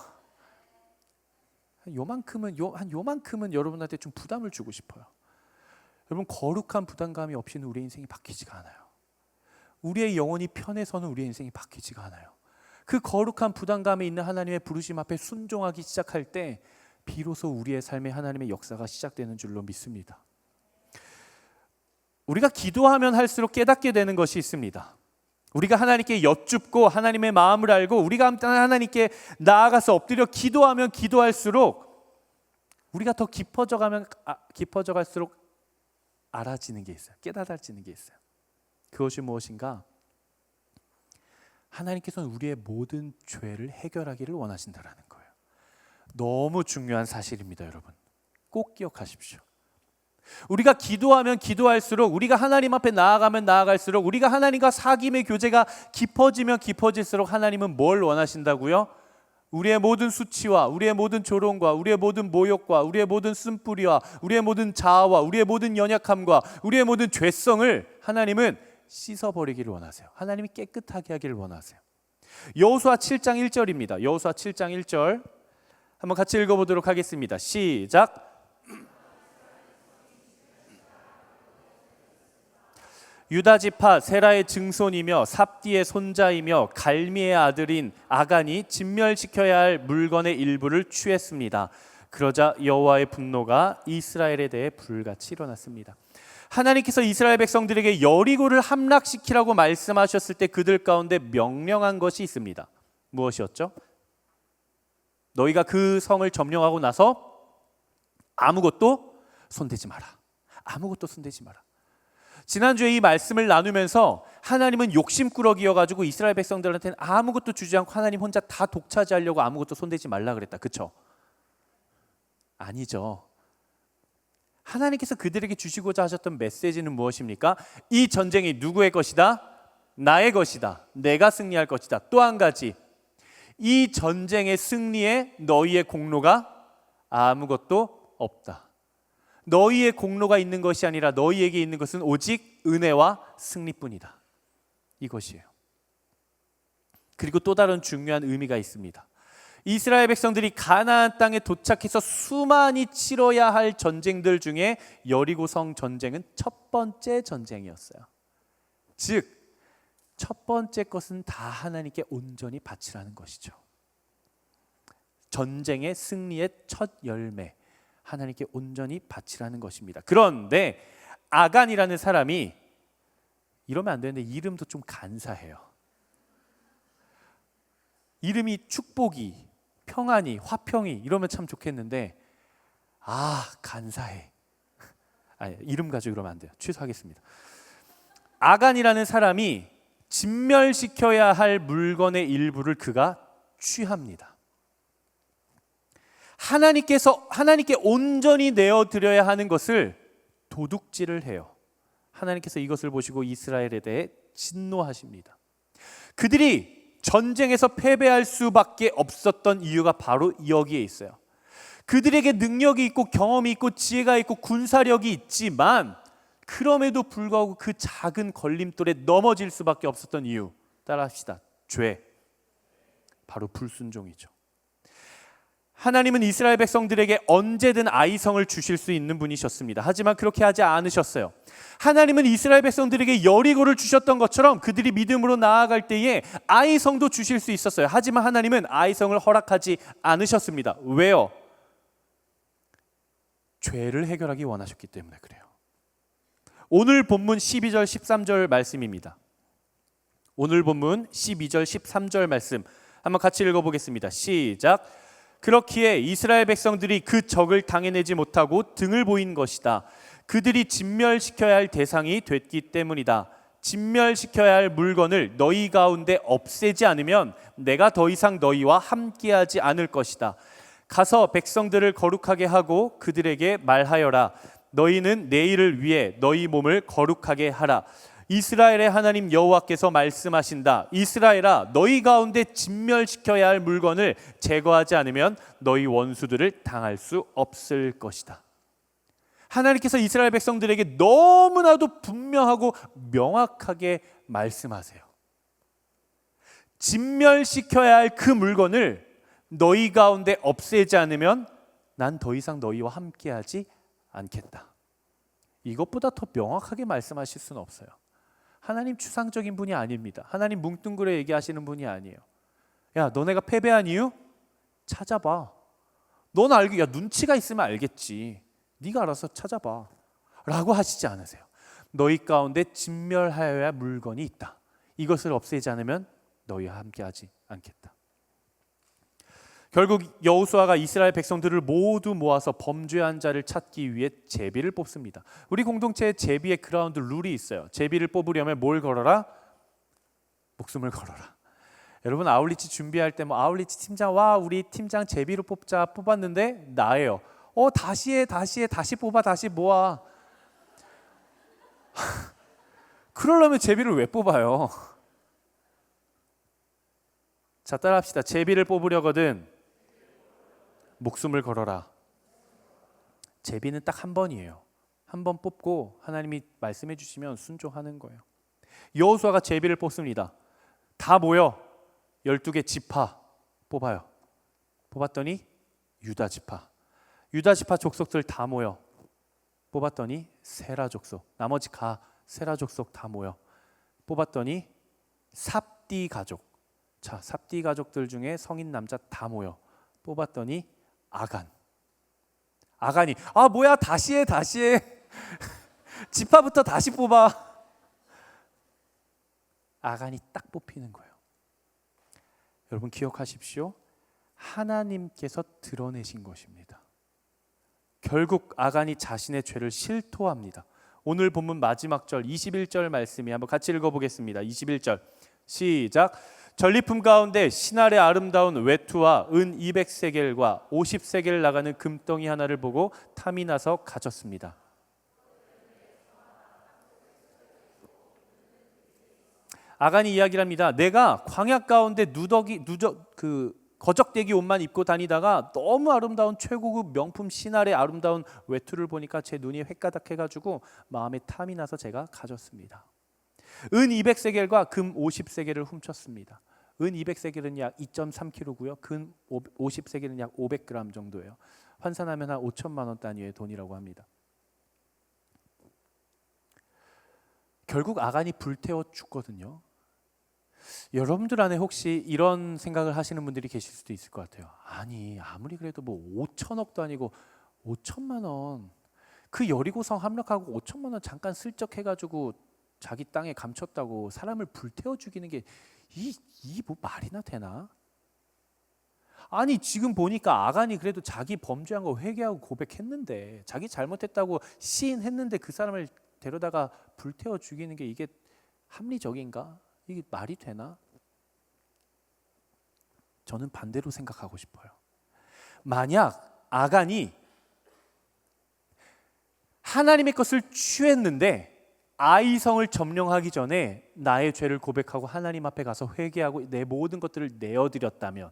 요만큼은 여러분한테 좀 부담을 주고 싶어요. 여러분 거룩한 부담감이 없이는 우리의 인생이 바뀌지가 않아요. 우리의 영혼이 편해서는 우리의 인생이 바뀌지가 않아요. 그 거룩한 부담감에 있는 하나님의 부르심 앞에 순종하기 시작할 때 비로소 우리의 삶에 하나님의 역사가 시작되는 줄로 믿습니다. 우리가 기도하면 할수록 깨닫게 되는 것이 있습니다. 우리가 하나님께 여쭙고 하나님의 마음을 알고 우리가 하나님께 나아가서 엎드려 기도하면 기도할수록 우리가 더 깊어져 갈수록 알아지는 게 있어요. 깨달아지는 게 있어요. 그것이 무엇인가? 하나님께서는 우리의 모든 죄를 해결하기를 원하신다라는 거예요. 너무 중요한 사실입니다, 여러분. 꼭 기억하십시오. 우리가 기도하면 기도할수록 우리가 하나님 앞에 나아가면 나아갈수록 우리가 하나님과 사귐의 교제가 깊어지면 깊어질수록 하나님은 뭘 원하신다고요? 우리의 모든 수치와 우리의 모든 조롱과 우리의 모든 모욕과 우리의 모든 쓴뿌리와 우리의 모든 자아와 우리의 모든 연약함과 우리의 모든 죄성을 하나님은 씻어버리기를 원하세요. 하나님이 깨끗하게 하기를 원하세요. 여호수아 7장 1절입니다. 여호수아 7장 1절 한번 같이 읽어보도록 하겠습니다. 시작. 유다 지파 세라의 증손이며 삽디의 손자이며 갈미의 아들인 아간이 진멸시켜야 할 물건의 일부를 취했습니다. 그러자 여호와의 분노가 이스라엘에 대해 불같이 일어났습니다. 하나님께서 이스라엘 백성들에게 여리고를 함락시키라고 말씀하셨을 때 그들 가운데 명령한 것이 있습니다. 무엇이었죠? 너희가 그 성을 점령하고 나서 아무것도 손대지 마라. 아무것도 손대지 마라. 지난주에 이 말씀을 나누면서 하나님은 욕심꾸러기여가지고 이스라엘 백성들한테는 아무것도 주지 않고 하나님 혼자 다 독차지하려고 아무것도 손대지 말라 그랬다. 그렇죠? 아니죠. 하나님께서 그들에게 주시고자 하셨던 메시지는 무엇입니까? 이 전쟁이 누구의 것이다? 나의 것이다. 내가 승리할 것이다. 또 한 가지, 이 전쟁의 승리에 너희의 공로가 아무것도 없다. 너희의 공로가 있는 것이 아니라 너희에게 있는 것은 오직 은혜와 승리뿐이다. 이것이에요. 그리고 또 다른 중요한 의미가 있습니다. 이스라엘 백성들이 가나안 땅에 도착해서 수많이 치러야 할 전쟁들 중에 여리고성 전쟁은 첫 번째 전쟁이었어요. 즉, 첫 번째 것은 다 하나님께 온전히 바치라는 것이죠. 전쟁의 승리의 첫 열매, 하나님께 온전히 바치라는 것입니다. 그런데 아간이라는 사람이, 이러면 안 되는데 이름도 좀 간사해요. 이름이 축복이, 평안이, 화평이 이러면 참 좋겠는데 간사해. 이름 가지고 이러면 안 돼요. 취소하겠습니다. 아간이라는 사람이 진멸시켜야 할 물건의 일부를 그가 취합니다. 하나님께 온전히 내어드려야 하는 것을 도둑질을 해요. 하나님께서 이것을 보시고 이스라엘에 대해 진노하십니다. 그들이 전쟁에서 패배할 수밖에 없었던 이유가 바로 여기에 있어요. 그들에게 능력이 있고 경험이 있고 지혜가 있고 군사력이 있지만 그럼에도 불구하고 그 작은 걸림돌에 넘어질 수밖에 없었던 이유, 따라합시다. 죄. 바로 불순종이죠. 하나님은 이스라엘 백성들에게 언제든 아이성을 주실 수 있는 분이셨습니다. 하지만 그렇게 하지 않으셨어요. 하나님은 이스라엘 백성들에게 여리고를 주셨던 것처럼 그들이 믿음으로 나아갈 때에 아이성도 주실 수 있었어요. 하지만 하나님은 아이성을 허락하지 않으셨습니다. 왜요? 죄를 해결하기 원하셨기 때문에 그래요. 오늘 본문 12절 13절 말씀입니다. 오늘 본문 12절 13절 말씀 한번 같이 읽어보겠습니다. 시작. 그렇기에 이스라엘 백성들이 그 적을 당해내지 못하고 등을 보인 것이다. 그들이 진멸시켜야 할 대상이 됐기 때문이다. 진멸시켜야 할 물건을 너희 가운데 없애지 않으면 내가 더 이상 너희와 함께하지 않을 것이다. 가서 백성들을 거룩하게 하고 그들에게 말하여라. 너희는 내일을 위해 너희 몸을 거룩하게 하라. 이스라엘의 하나님 여호와께서 말씀하신다. 이스라엘아, 너희 가운데 진멸시켜야 할 물건을 제거하지 않으면 너희 원수들을 당할 수 없을 것이다. 하나님께서 이스라엘 백성들에게 너무나도 분명하고 명확하게 말씀하세요. 진멸시켜야 할 그 물건을 너희 가운데 없애지 않으면 난 더 이상 너희와 함께하지 않겠다. 이것보다 더 명확하게 말씀하실 수는 없어요. 하나님 추상적인 분이 아닙니다. 하나님 뭉뚱그려 얘기하시는 분이 아니에요. 야, 너네가 패배한 이유? 찾아봐. 넌 알기, 야, 눈치가 있으면 알겠지. 네가 알아서 찾아봐. 라고 하시지 않으세요. 너희 가운데 진멸하여야 할 물건이 있다. 이것을 없애지 않으면 너희와 함께하지 않겠다. 결국 여호수아가 이스라엘 백성들을 모두 모아서 범죄한 자를 찾기 위해 제비를 뽑습니다. 우리 공동체에 제비의 그라운드 룰이 있어요. 제비를 뽑으려면 뭘 걸어라? 목숨을 걸어라. 여러분 아울리치 준비할 때 아울리치 팀장 와 우리 팀장 제비로 뽑자 뽑았는데 나예요. 다시 뽑아 다시 모아. 그러려면 제비를 왜 뽑아요? 자, 따라합시다. 제비를 뽑으려거든 목숨을 걸어라. 제비는 딱 한 번이에요. 한 번 뽑고 하나님이 말씀해 주시면 순종하는 거예요. 여호수아가 제비를 뽑습니다. 다 모여 12개 지파 뽑아요. 뽑았더니 유다 지파. 유다 지파 족속들 다 모여 뽑았더니 세라 족속. 나머지 세라 족속 다 모여 뽑았더니 삽디 가족. 자, 삽디 가족들 중에 성인 남자 다 모여 뽑았더니 아간이 뭐야 다시 해 지파부터 다시 뽑아. 아간이 딱 뽑히는 거예요. 여러분 기억하십시오. 하나님께서 드러내신 것입니다. 결국 아간이 자신의 죄를 실토합니다. 오늘 본문 마지막 절 21절 말씀이 한번 같이 읽어보겠습니다. 21절 시작. 전리품 가운데 신할의 아름다운 외투와 은 200세겔과 50세겔 나가는 금덩이 하나를 보고 탐이 나서 가졌습니다. 아간이 이야기를 합니다. 내가 광야 가운데 거적대기 옷만 입고 다니다가 너무 아름다운 최고급 명품 신할의 아름다운 외투를 보니까 제 눈이 횟가닥해가지고 마음에 탐이 나서 제가 가졌습니다. 은 200세겔과 금 50세겔을 훔쳤습니다. 은 200세겔은 약 2.3kg고요. 금 50세겔은 약 500g 정도예요. 환산하면 한 5천만 원 단위의 돈이라고 합니다. 결국 아간이 불태워 죽거든요. 여러분들 안에 혹시 이런 생각을 하시는 분들이 계실 수도 있을 것 같아요. 아니 아무리 그래도 5천억도 아니고 5천만 원. 그 여리고성 함락하고 5천만 원 잠깐 슬쩍 해가지고 자기 땅에 감췄다고 사람을 불태워 죽이는 게 뭐 말이나 되나? 아니 지금 보니까 아간이 그래도 자기 범죄한 거 회개하고 고백했는데 자기 잘못했다고 시인했는데 그 사람을 데려다가 불태워 죽이는 게 이게 합리적인가? 이게 말이 되나? 저는 반대로 생각하고 싶어요. 만약 아간이 하나님의 것을 취했는데 아이성을 점령하기 전에 나의 죄를 고백하고 하나님 앞에 가서 회개하고 내 모든 것들을 내어드렸다면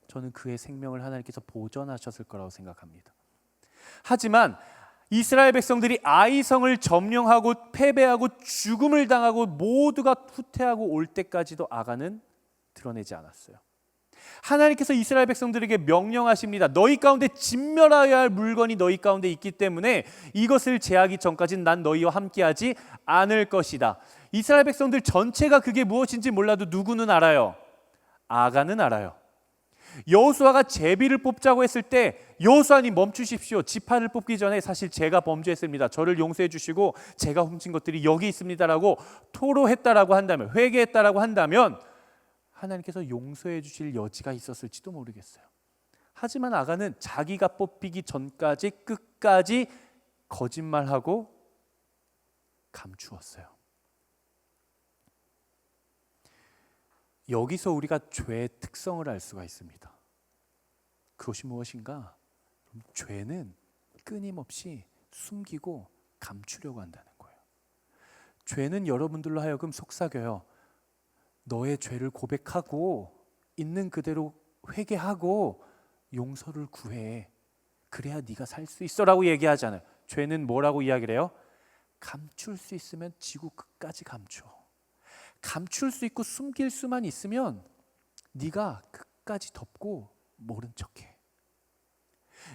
저는 그의 생명을 하나님께서 보전하셨을 거라고 생각합니다. 하지만 이스라엘 백성들이 아이성을 점령하고 패배하고 죽음을 당하고 모두가 후퇴하고 올 때까지도 아간은 드러내지 않았어요. 하나님께서 이스라엘 백성들에게 명령하십니다. 너희 가운데 진멸하여야 할 물건이 너희 가운데 있기 때문에 이것을 제하기 전까지는 난 너희와 함께하지 않을 것이다. 이스라엘 백성들 전체가 그게 무엇인지 몰라도 누구는 알아요? 아간은 알아요. 여호수아가 제비를 뽑자고 했을 때 여호수아님 멈추십시오. 지파를 뽑기 전에 사실 제가 범죄했습니다. 저를 용서해 주시고 제가 훔친 것들이 여기 있습니다라고 토로했다라고 한다면, 회개했다라고 한다면 하나님께서 용서해 주실 여지가 있었을지도 모르겠어요. 하지만 아간은 자기가 뽑히기 전까지 끝까지 거짓말하고 감추었어요. 여기서 우리가 죄의 특성을 알 수가 있습니다. 그것이 무엇인가? 죄는 끊임없이 숨기고 감추려고 한다는 거예요. 죄는 여러분들로 하여금 속삭여요. 너의 죄를 고백하고 있는 그대로 회개하고 용서를 구해. 그래야 네가 살 수 있어라고 얘기하잖아요. 죄는 뭐라고 이야기를 해요? 감출 수 있으면 지구 끝까지 감춰. 감출 수 있고 숨길 수만 있으면 네가 끝까지 덮고 모른 척해.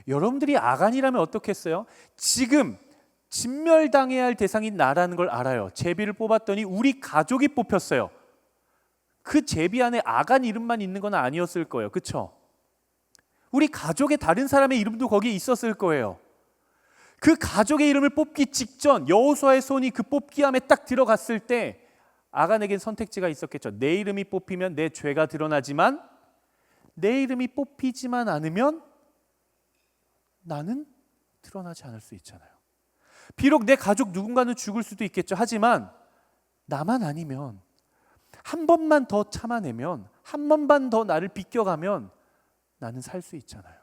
여러분들이 아간이라면 어떻겠어요? 지금 진멸당해야 할 대상이 나라는 걸 알아요. 제비를 뽑았더니 우리 가족이 뽑혔어요. 그 제비 안에 아간 이름만 있는 건 아니었을 거예요. 그렇죠? 우리 가족의 다른 사람의 이름도 거기에 있었을 거예요. 그 가족의 이름을 뽑기 직전 여호수아의 손이 그 뽑기함에 딱 들어갔을 때 아간에겐 선택지가 있었겠죠. 내 이름이 뽑히면 내 죄가 드러나지만 내 이름이 뽑히지만 않으면 나는 드러나지 않을 수 있잖아요. 비록 내 가족 누군가는 죽을 수도 있겠죠. 하지만 나만 아니면 한 번만 더 참아내면 한 번만 더 나를 비껴가면 나는 살 수 있잖아요.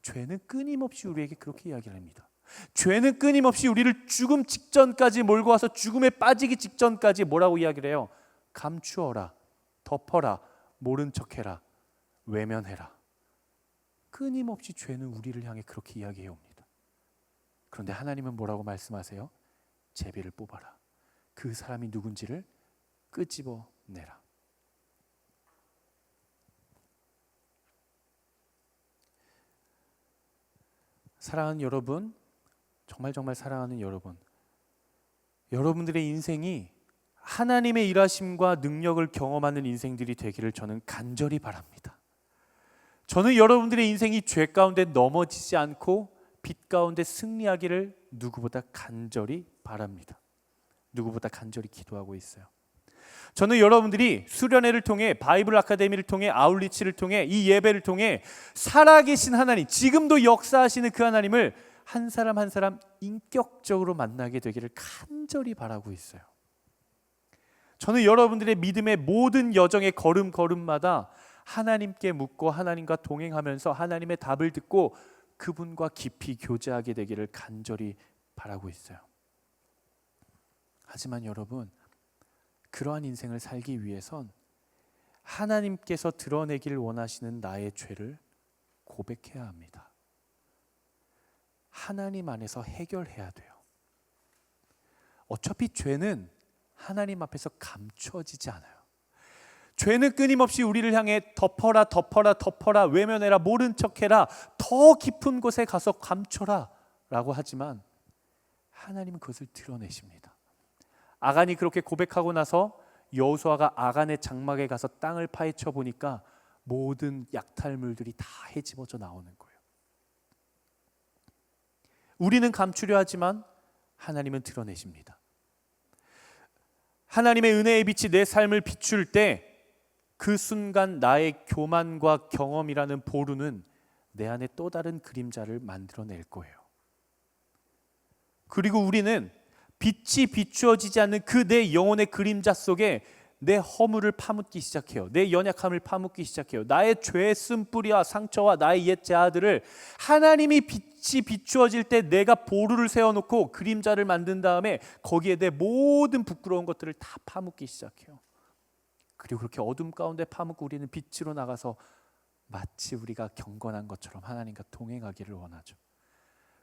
죄는 끊임없이 우리에게 그렇게 이야기를 합니다. 죄는 끊임없이 우리를 죽음 직전까지 몰고 와서 죽음에 빠지기 직전까지 뭐라고 이야기를 해요? 감추어라, 덮어라, 모른 척해라, 외면해라. 끊임없이 죄는 우리를 향해 그렇게 이야기해 옵니다. 그런데 하나님은 뭐라고 말씀하세요? 제비를 뽑아라. 그 사람이 누군지를 끄집어내라. 사랑하는 여러분, 정말 사랑하는 여러분, 여러분들의 인생이 하나님의 일하심과 능력을 경험하는 인생들이 되기를 저는 간절히 바랍니다. 저는 여러분들의 인생이 죄 가운데 넘어지지 않고 빛 가운데 승리하기를 누구보다 간절히 바랍니다. 누구보다 간절히 기도하고 있어요. 저는 여러분들이 수련회를 통해, 바이블 아카데미를 통해, 아울리치를 통해, 이 예배를 통해 살아계신 하나님, 지금도 역사하시는 그 하나님을 한 사람 한 사람 인격적으로 만나게 되기를 간절히 바라고 있어요. 저는 여러분들의 믿음의 모든 여정의 걸음걸음마다 하나님께 묻고 하나님과 동행하면서 하나님의 답을 듣고 그분과 깊이 교제하게 되기를 간절히 바라고 있어요. 하지만 여러분, 그러한 인생을 살기 위해선 하나님께서 드러내기를 원하시는 나의 죄를 고백해야 합니다. 하나님 안에서 해결해야 돼요. 어차피 죄는 하나님 앞에서 감춰지지 않아요. 죄는 끊임없이 우리를 향해 덮어라, 덮어라, 덮어라, 외면해라, 모른 척해라, 더 깊은 곳에 가서 감춰라 라고 하지만 하나님은 그것을 드러내십니다. 아간이 그렇게 고백하고 나서 여호수아가 아간의 장막에 가서 땅을 파헤쳐 보니까 모든 약탈물들이 다 헤집어져 나오는 거예요. 우리는 감추려 하지만 하나님은 드러내십니다. 하나님의 은혜의 빛이 내 삶을 비출 때 그 순간 나의 교만과 경험이라는 보루는 내 안에 또 다른 그림자를 만들어낼 거예요. 그리고 우리는 빛이 비추어지지 않는 그 내 영혼의 그림자 속에 내 허물을 파묻기 시작해요. 내 연약함을 파묻기 시작해요. 나의 죄의 쓴뿌리와 상처와 나의 옛 자아들을 하나님이 빛이 비추어질 때 내가 보루를 세워놓고 그림자를 만든 다음에 거기에 내 모든 부끄러운 것들을 다 파묻기 시작해요. 그리고 그렇게 어둠 가운데 파묻고 우리는 빛으로 나가서 마치 우리가 경건한 것처럼 하나님과 동행하기를 원하죠.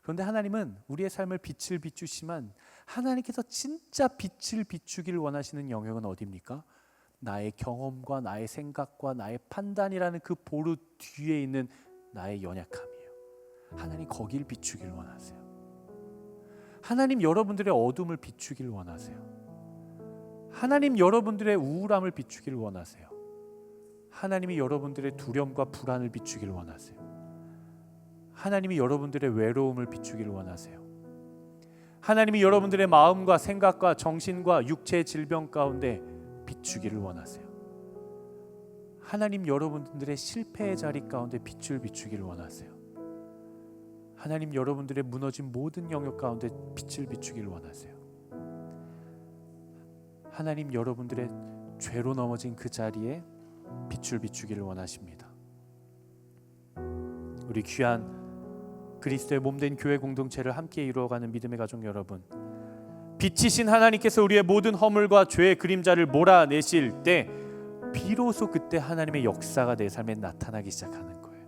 그런데 하나님은 우리의 삶을 빛을 비추시지만 하나님께서 진짜 빛을 비추기를 원하시는 영역은 어디입니까? 나의 경험과 나의 생각과 나의 판단이라는 그 보루 뒤에 있는 나의 연약함이에요. 하나님 거길 비추길 원하세요. 하나님 여러분들의 어둠을 비추길 원하세요. 하나님 여러분들의 우울함을 비추길 원하세요. 하나님이 여러분들의 두려움과 불안을 비추길 원하세요. 하나님이 여러분들의 외로움을 비추길 원하세요. 하나님이 여러분들의 마음과 생각과 정신과 육체의 질병 가운데 비추기를 원하세요. 하나님 여러분들의 실패의 자리 가운데 빛을 비추기를 원하세요. 하나님 여러분들의 무너진 모든 영역 가운데 빛을 비추기를 원하세요. 하나님 여러분들의 죄로 넘어진 그 자리에 빛을 비추기를 원하십니다. 우리 귀한 그리스도의 몸된 교회 공동체를 함께 이루어가는 믿음의 가족 여러분, 빛이신 하나님께서 우리의 모든 허물과 죄의 그림자를 몰아내실 때 비로소 그때 하나님의 역사가 내 삶에 나타나기 시작하는 거예요.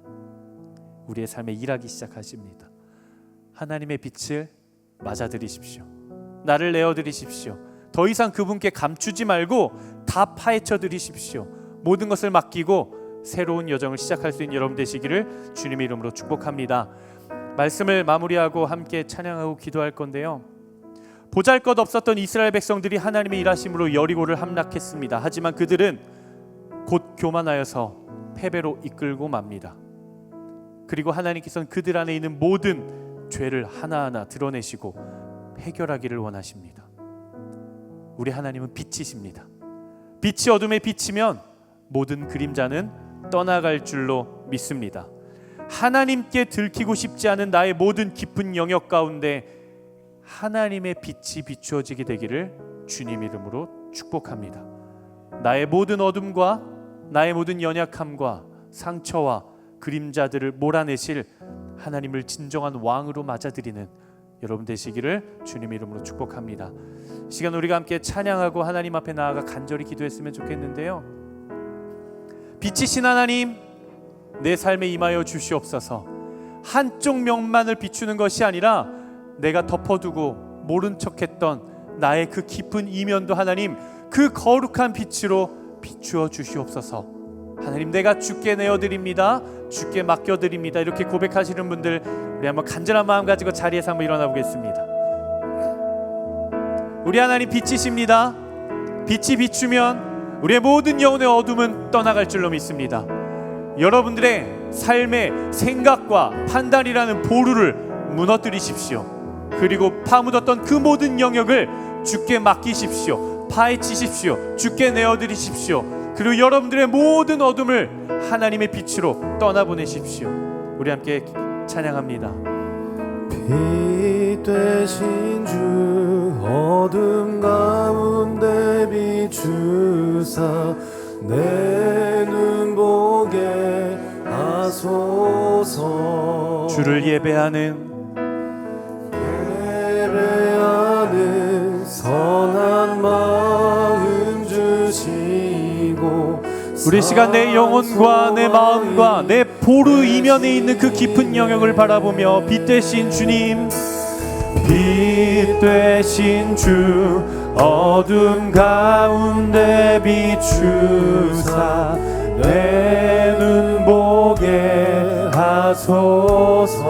우리의 삶에 일하기 시작하십니다. 하나님의 빛을 맞아들이십시오. 나를 내어드리십시오. 더 이상 그분께 감추지 말고 다 파헤쳐 드리십시오. 모든 것을 맡기고 새로운 여정을 시작할 수 있는 여러분 되시기를 주님의 이름으로 축복합니다. 말씀을 마무리하고 함께 찬양하고 기도할 건데요, 보잘것없었던 이스라엘 백성들이 하나님의 일하심으로 여리고를 함락했습니다. 하지만 그들은 곧 교만하여서 패배로 이끌고 맙니다. 그리고 하나님께서는 그들 안에 있는 모든 죄를 하나하나 드러내시고 해결하기를 원하십니다. 우리 하나님은 빛이십니다. 빛이 어둠에 비치면 모든 그림자는 떠나갈 줄로 믿습니다. 하나님께 들키고 싶지 않은 나의 모든 깊은 영역 가운데 하나님의 빛이 비추어지게 되기를 주님 이름으로 축복합니다. 나의 모든 어둠과 나의 모든 연약함과 상처와 그림자들을 몰아내실 하나님을 진정한 왕으로 맞아들이는 여러분 되시기를 주님 이름으로 축복합니다. 이 시간 우리가 함께 찬양하고 하나님 앞에 나아가 간절히 기도했으면 좋겠는데요, 빛이신 하나님, 내 삶에 임하여 주시옵소서. 한쪽 면만을 비추는 것이 아니라 내가 덮어두고 모른 척했던 나의 그 깊은 이면도 하나님 그 거룩한 빛으로 비추어 주시옵소서. 하나님, 내가 주께 내어드립니다. 주께 맡겨드립니다. 이렇게 고백하시는 분들, 우리 한번 간절한 마음 가지고 자리에서 한번 일어나 보겠습니다. 우리 하나님 빛이십니다. 빛이 비추면 우리의 모든 영혼의 어둠은 떠나갈 줄로 믿습니다. 여러분들의 삶의 생각과 판단이라는 보루를 무너뜨리십시오. 그리고 파묻었던 그 모든 영역을 주께 맡기십시오. 파헤치십시오. 주께 내어드리십시오. 그리고 여러분들의 모든 어둠을 하나님의 빛으로 떠나보내십시오. 우리 함께 찬양합니다. 빛 되신 주 어둠 가운데 비추사 내 눈 보게 하소서. 주를 예배하는 선한 마음 주시고 우리 시간 내 영혼과 내 마음과 내 보루 이면에 있는 그 깊은 영역을 바라보며 빛 되신 주님, 빛 되신 주 어둠 가운데 비추사 내 눈 보게 하소서.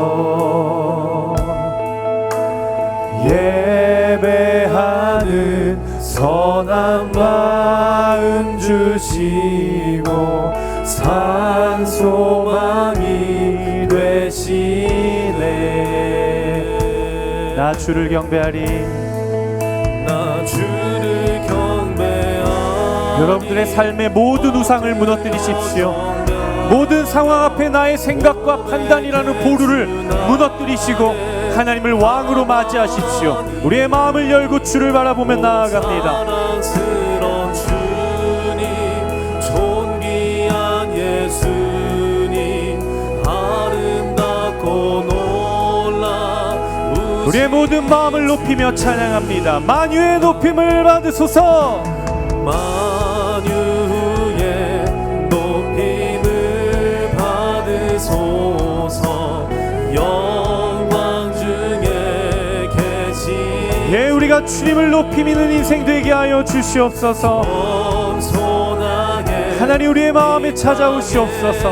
예배하는 선한 마음 주시고 산 소망이 되시네. 나 주를 경배하리. 나 주를 경배하리. 여러분들의 삶의 모든 우상을 무너뜨리십시오. 모든 상황 앞에 나의 생각과 판단이라는 보루를 무너뜨리시고 하나님을 왕으로 맞이하십시오. 우리의 마음을 열고 주를 바라보며 나아갑니다. 사랑스러운 주님, 존귀한 예수님, 아름답고 놀라 우리의 모든 마음을 높이며 찬양합니다. 만유의 높임을 받으소서. 만유의 높임을 받으소서. 영광 중에 계신 예, 우리가 주님을 높이는 인생 되게 하여 주시옵소서. 겸손한 하나님 우리의 마음에 찾아오시옵소서.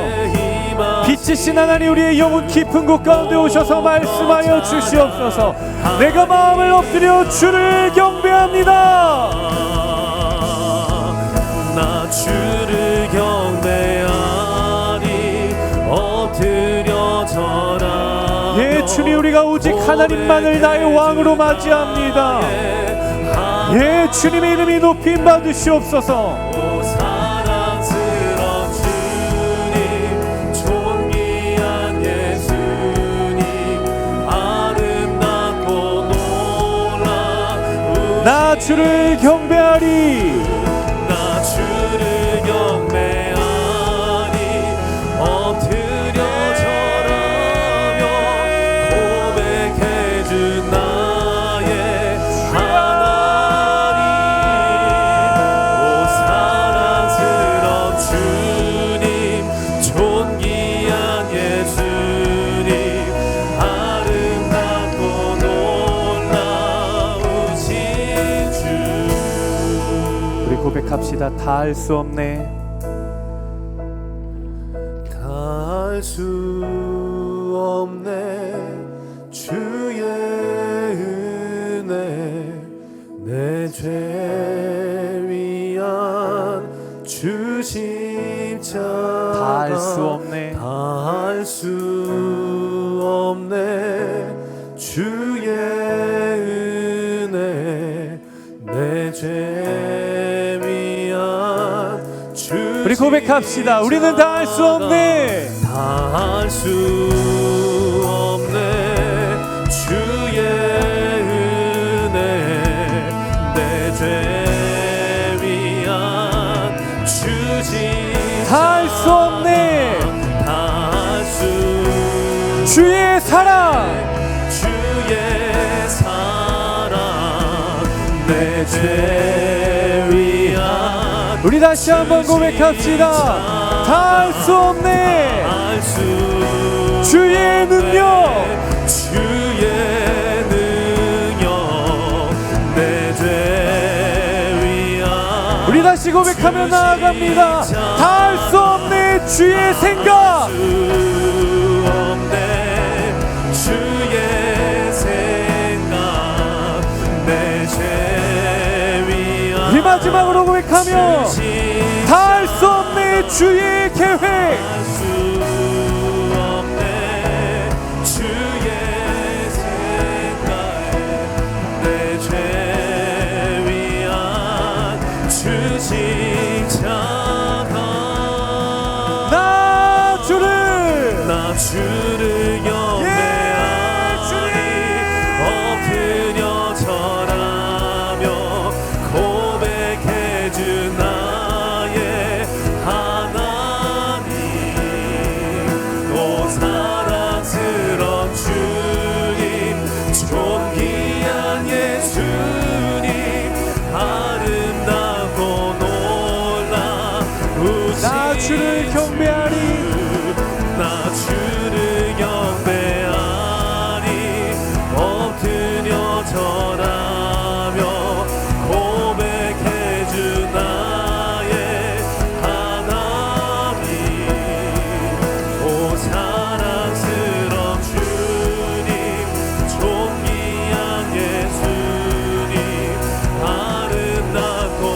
빛이신 하나님 우리의 영혼 깊은 곳 가운데 오셔서 말씀하여 주시옵소서. 내가 마음을 엎드려 주를 경배합니다. 나 주를 경배하니 엎드려 절하며 예 주님 우리가 오직 하나님만을 나의 왕으로 맞이합니다. 예 주님의 이름이 높임 받으시옵소서. 오 사랑스러운 주님 존귀한 예수님 아름답고 놀라운 나 주를 경배하리. 나 주를 경배하니 엎드려 절하며 고백해 준 나의 하나님 오 사랑스러운 주님 존귀한 예수님 아름답고 놀라우신 주 우리 고백합시다. 다 할 수 없네. 닿을 수 없네 주의 은혜 내 죄 위한 주 십자가 다 할 수 없네. 닿을 수 없네 주의 은혜 내 죄 위한 주 우리 고백합시다. 우리는 다 할 수 없네. 닿을 수 없네 주의 은혜 내 죄 위한 주지 다 할 수 없네. 닿을 수 주의 사랑. 주의 사랑 내 죄 위한 우리 다시 한번 고백합시다. 다 할 수 없네. 닿을 수 주의 능력. 주의 능력 내 죄 위한 우리 다시 고백하며 나아갑니다. 다 할 수 없네. 주의 생각. 수 없네 주의 생각 내 죄 위한 우리 마지막으로 고백하며 다 할 수 없네. 주의 계획. 수 없네 주의 생각에 내 죄 위한 주 십자가 나 주를 나 주를 경배하니 엎드려 절하며 고백해 준 나의 하나님 오 사랑스러운 주님 존귀한 예수님 아름답고 놀라우신 나 주를 경배하리. 나 주를 경배하니 엎드려 절하며 고백해 준 나의 하나님 오 사랑스러운 주님 존귀한 예수님 아름답고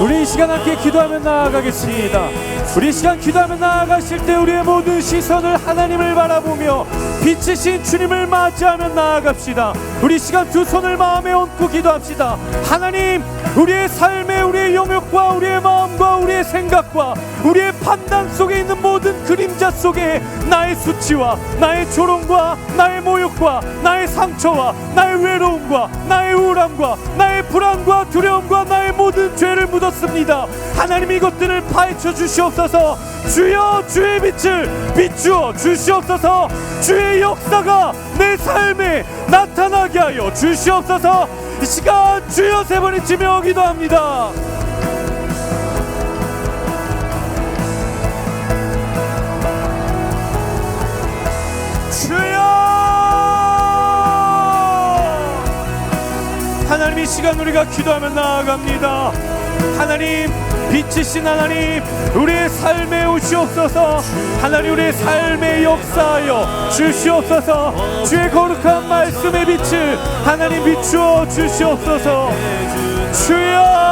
우리 이 시간 함께 기도하며 나아가겠습니다. 우리 이 시간 기도하며 나아가실 때 우리의 모든 시선을 하나님을 바라보며 빛이신 주님을 맞이하며 나아갑시다. 우리 이 시간 두 손을 마음에 얹고 기도합시다. 하나님, 우리의 삶에 우리의 영역과 우리의 마음과 우리의 생각과 우리의 판단 속에 있는 모든 그림자 속에 나의 수치와 나의 조롱과 나의 모욕과 나의 상처와 나의 외로움과 나의 우울함과 나의 불안과 두려움과 나의 모든 죄를 묻었습니다. 하나님, 이것들을 파헤쳐 주시옵소서. 주여, 주의 빛을 비추어 주시옵소서. 주의 역사가 내 삶에 나타나게 하여 주시옵소서. 이 시간 주여 세 번에 치며 기도합니다. 주여, 하나님, 이 시간 우리가 기도하며 나아갑니다. 하나님, 빛이신 하나님, 우리의 삶에 오시옵소서. 하나님, 우리의 삶에 역사하여 주시옵소서. 주의 거룩한 말씀의 빛을 하나님 비추어 주시옵소서. 주여,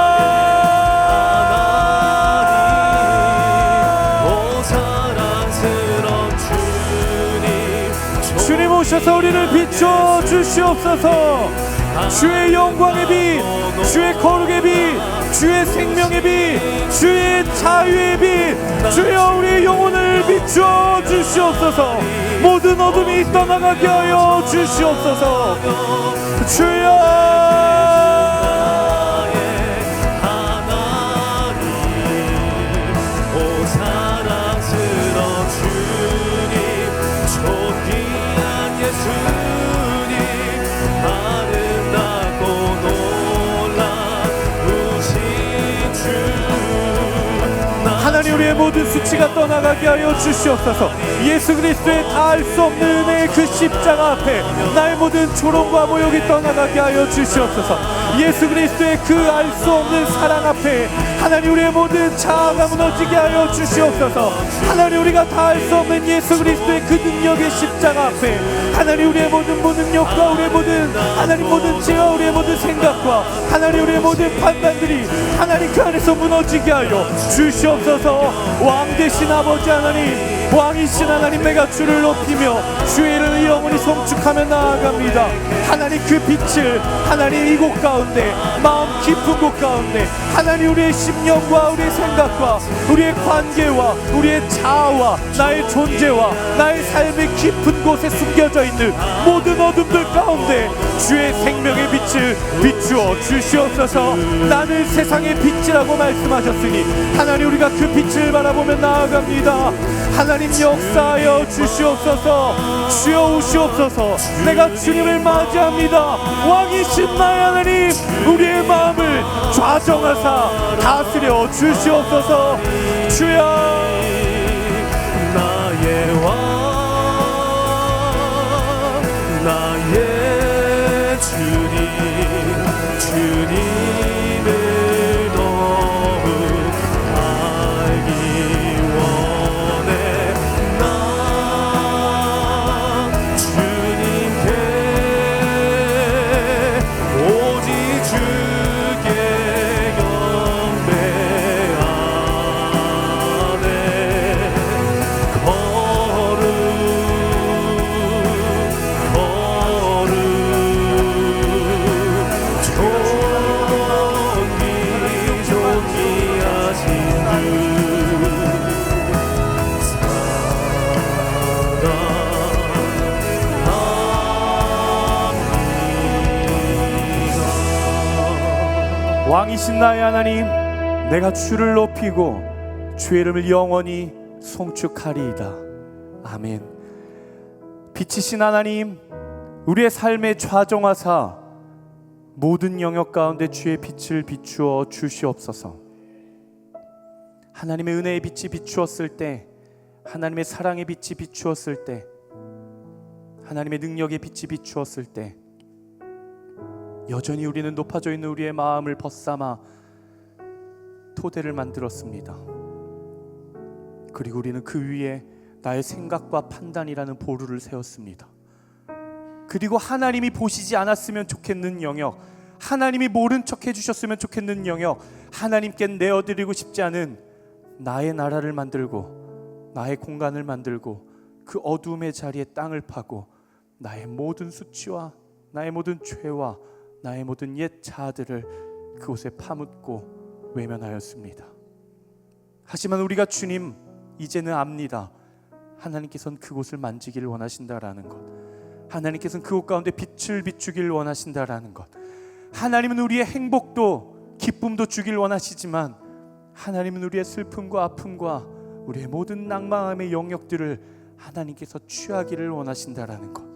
주님 오셔서 우리를 비추어 주시옵소서. 주의 영광의 빛, 주의 거룩의 빛, 주의 생명의 빛, 주의 자유의 빛, 주여 우리의 영혼을 비추어 주시옵소서. 모든 어둠이 떠나가게 하여 주시옵소서. 주여, 하나님, 우리의 모든 수치가 떠나가게 하여 주시옵소서. 예수 그리스도의 다 알 수 없는 은혜의 그 십자가 앞에 나의 모든 조롱과 모욕이 떠나가게 하여 주시옵소서. 예수 그리스도의 그 알 수 없는 사랑 앞에 하나님, 우리의 모든 자아가 무너지게 하여 주시옵소서. 하나님, 우리가 다 알 수 없는 예수 그리스도의 그 능력의 십자가 앞에 하나님, 우리의 모든 무능력과 우리의 모든 하나님 모든 죄와 우리의 모든 생각과 하나님, 우리의 모든 판단들이 하나님 그 안에서 무너지게 하여 주시옵소서. 왕 되신 아버지 하나님, 왕이신 하나님, 내가 주를 높이며 주의 이름을 영원히 송축하며 나아갑니다. 하나님, 그 빛을 하나님 이곳 가운데, 마음 깊은 곳 가운데 하나님, 우리의 심령과 우리의 생각과 우리의 관계와 우리의 자아와 나의 존재와 나의 삶의 깊은 곳에 숨겨져 있는 모든 어둠들 가운데 주의 생명의 빛을 비추어 주시옵소서. 나는 세상의 빛이라고 말씀하셨으니 하나님, 우리가 그 빛을 바라보며 나아갑니다. 하나님, 역사하여 주시옵소서. 주여 오시옵소서. 내가 주님을 맞이합니다. 왕이신 나의 하나님, 우리의 마음을 좌정하사 다스려 주시옵소서. 주여, 나의 왕, 나의 주님, 주님을 더욱 알기 원해. 나 주님께 오직 주께 경배하네. 왕이신 나의 하나님, 내가 주를 높이고 주의 이름을 영원히 송축하리이다. 아멘. 빛이신 하나님, 우리의 삶에 좌정하사 모든 영역 가운데 주의 빛을 비추어 주시옵소서. 하나님의 은혜의 빛이 비추었을 때, 하나님의 사랑의 빛이 비추었을 때, 하나님의 능력의 빛이 비추었을 때, 여전히 우리는 높아져 있는 우리의 마음을 벗삼아 토대를 만들었습니다. 그리고 우리는 그 위에 나의 생각과 판단이라는 보루를 세웠습니다. 그리고 하나님이 보시지 않았으면 좋겠는 영역, 하나님이 모른 척 해주셨으면 좋겠는 영역, 하나님께 내어드리고 싶지 않은 나의 나라를 만들고 나의 공간을 만들고 그 어둠의 자리에 땅을 파고 나의 모든 수치와 나의 모든 죄와 나의 모든 옛 자아들을 그곳에 파묻고 외면하였습니다. 하지만 우리가 주님 이제는 압니다. 하나님께서는 그곳을 만지기를 원하신다라는 것, 하나님께서는 그곳 가운데 빛을 비추기를 원하신다라는 것, 하나님은 우리의 행복도 기쁨도 주길 원하시지만 하나님은 우리의 슬픔과 아픔과 우리의 모든 낭망함의 영역들을 하나님께서 취하기를 원하신다라는 것.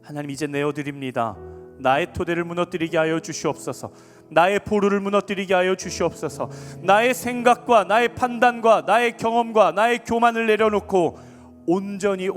하나님, 이제 내어드립니다. 나의 토대를 무너뜨리게 하여 주시옵소서. 나의 보루를 무너뜨리게 하여 주시옵소서. 나의 생각과 나의 판단과 나의 경험과 나의 교만을 내려놓고 온전히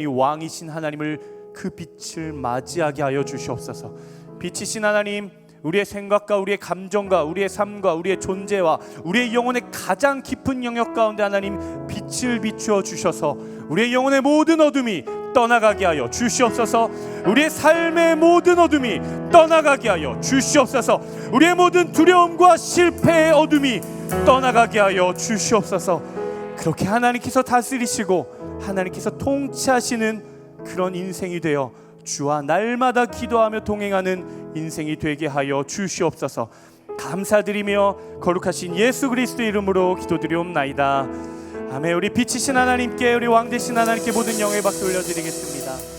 왕이신 하나님을 그 빛을 맞이하게 하여 주시옵소서. 빛이신 하나님, 우리의 생각과 우리의 감정과 우리의 삶과 우리의 존재와 우리의 영혼의 가장 깊은 영역 가운데 하나님 빛을 비추어 주셔서 우리의 영혼의 모든 어둠이 떠나가게 하여 주시옵소서. 우리의 삶의 모든 어둠이 떠나가게 하여 주시옵소서. 우리의 모든 두려움과 실패의 어둠이 떠나가게 하여 주시옵소서. 그렇게 하나님께서 다스리시고 하나님께서 통치하시는 그런 인생이 되어 주와 날마다 기도하며 동행하는 인생이 되게 하여 주시옵소서. 감사드리며 거룩하신 예수 그리스도의 이름으로 기도드리옵나이다. 아멘. 우리 빛이신 하나님께, 우리 왕 되신 하나님께 모든 영광의 박수 올려드리겠습니다.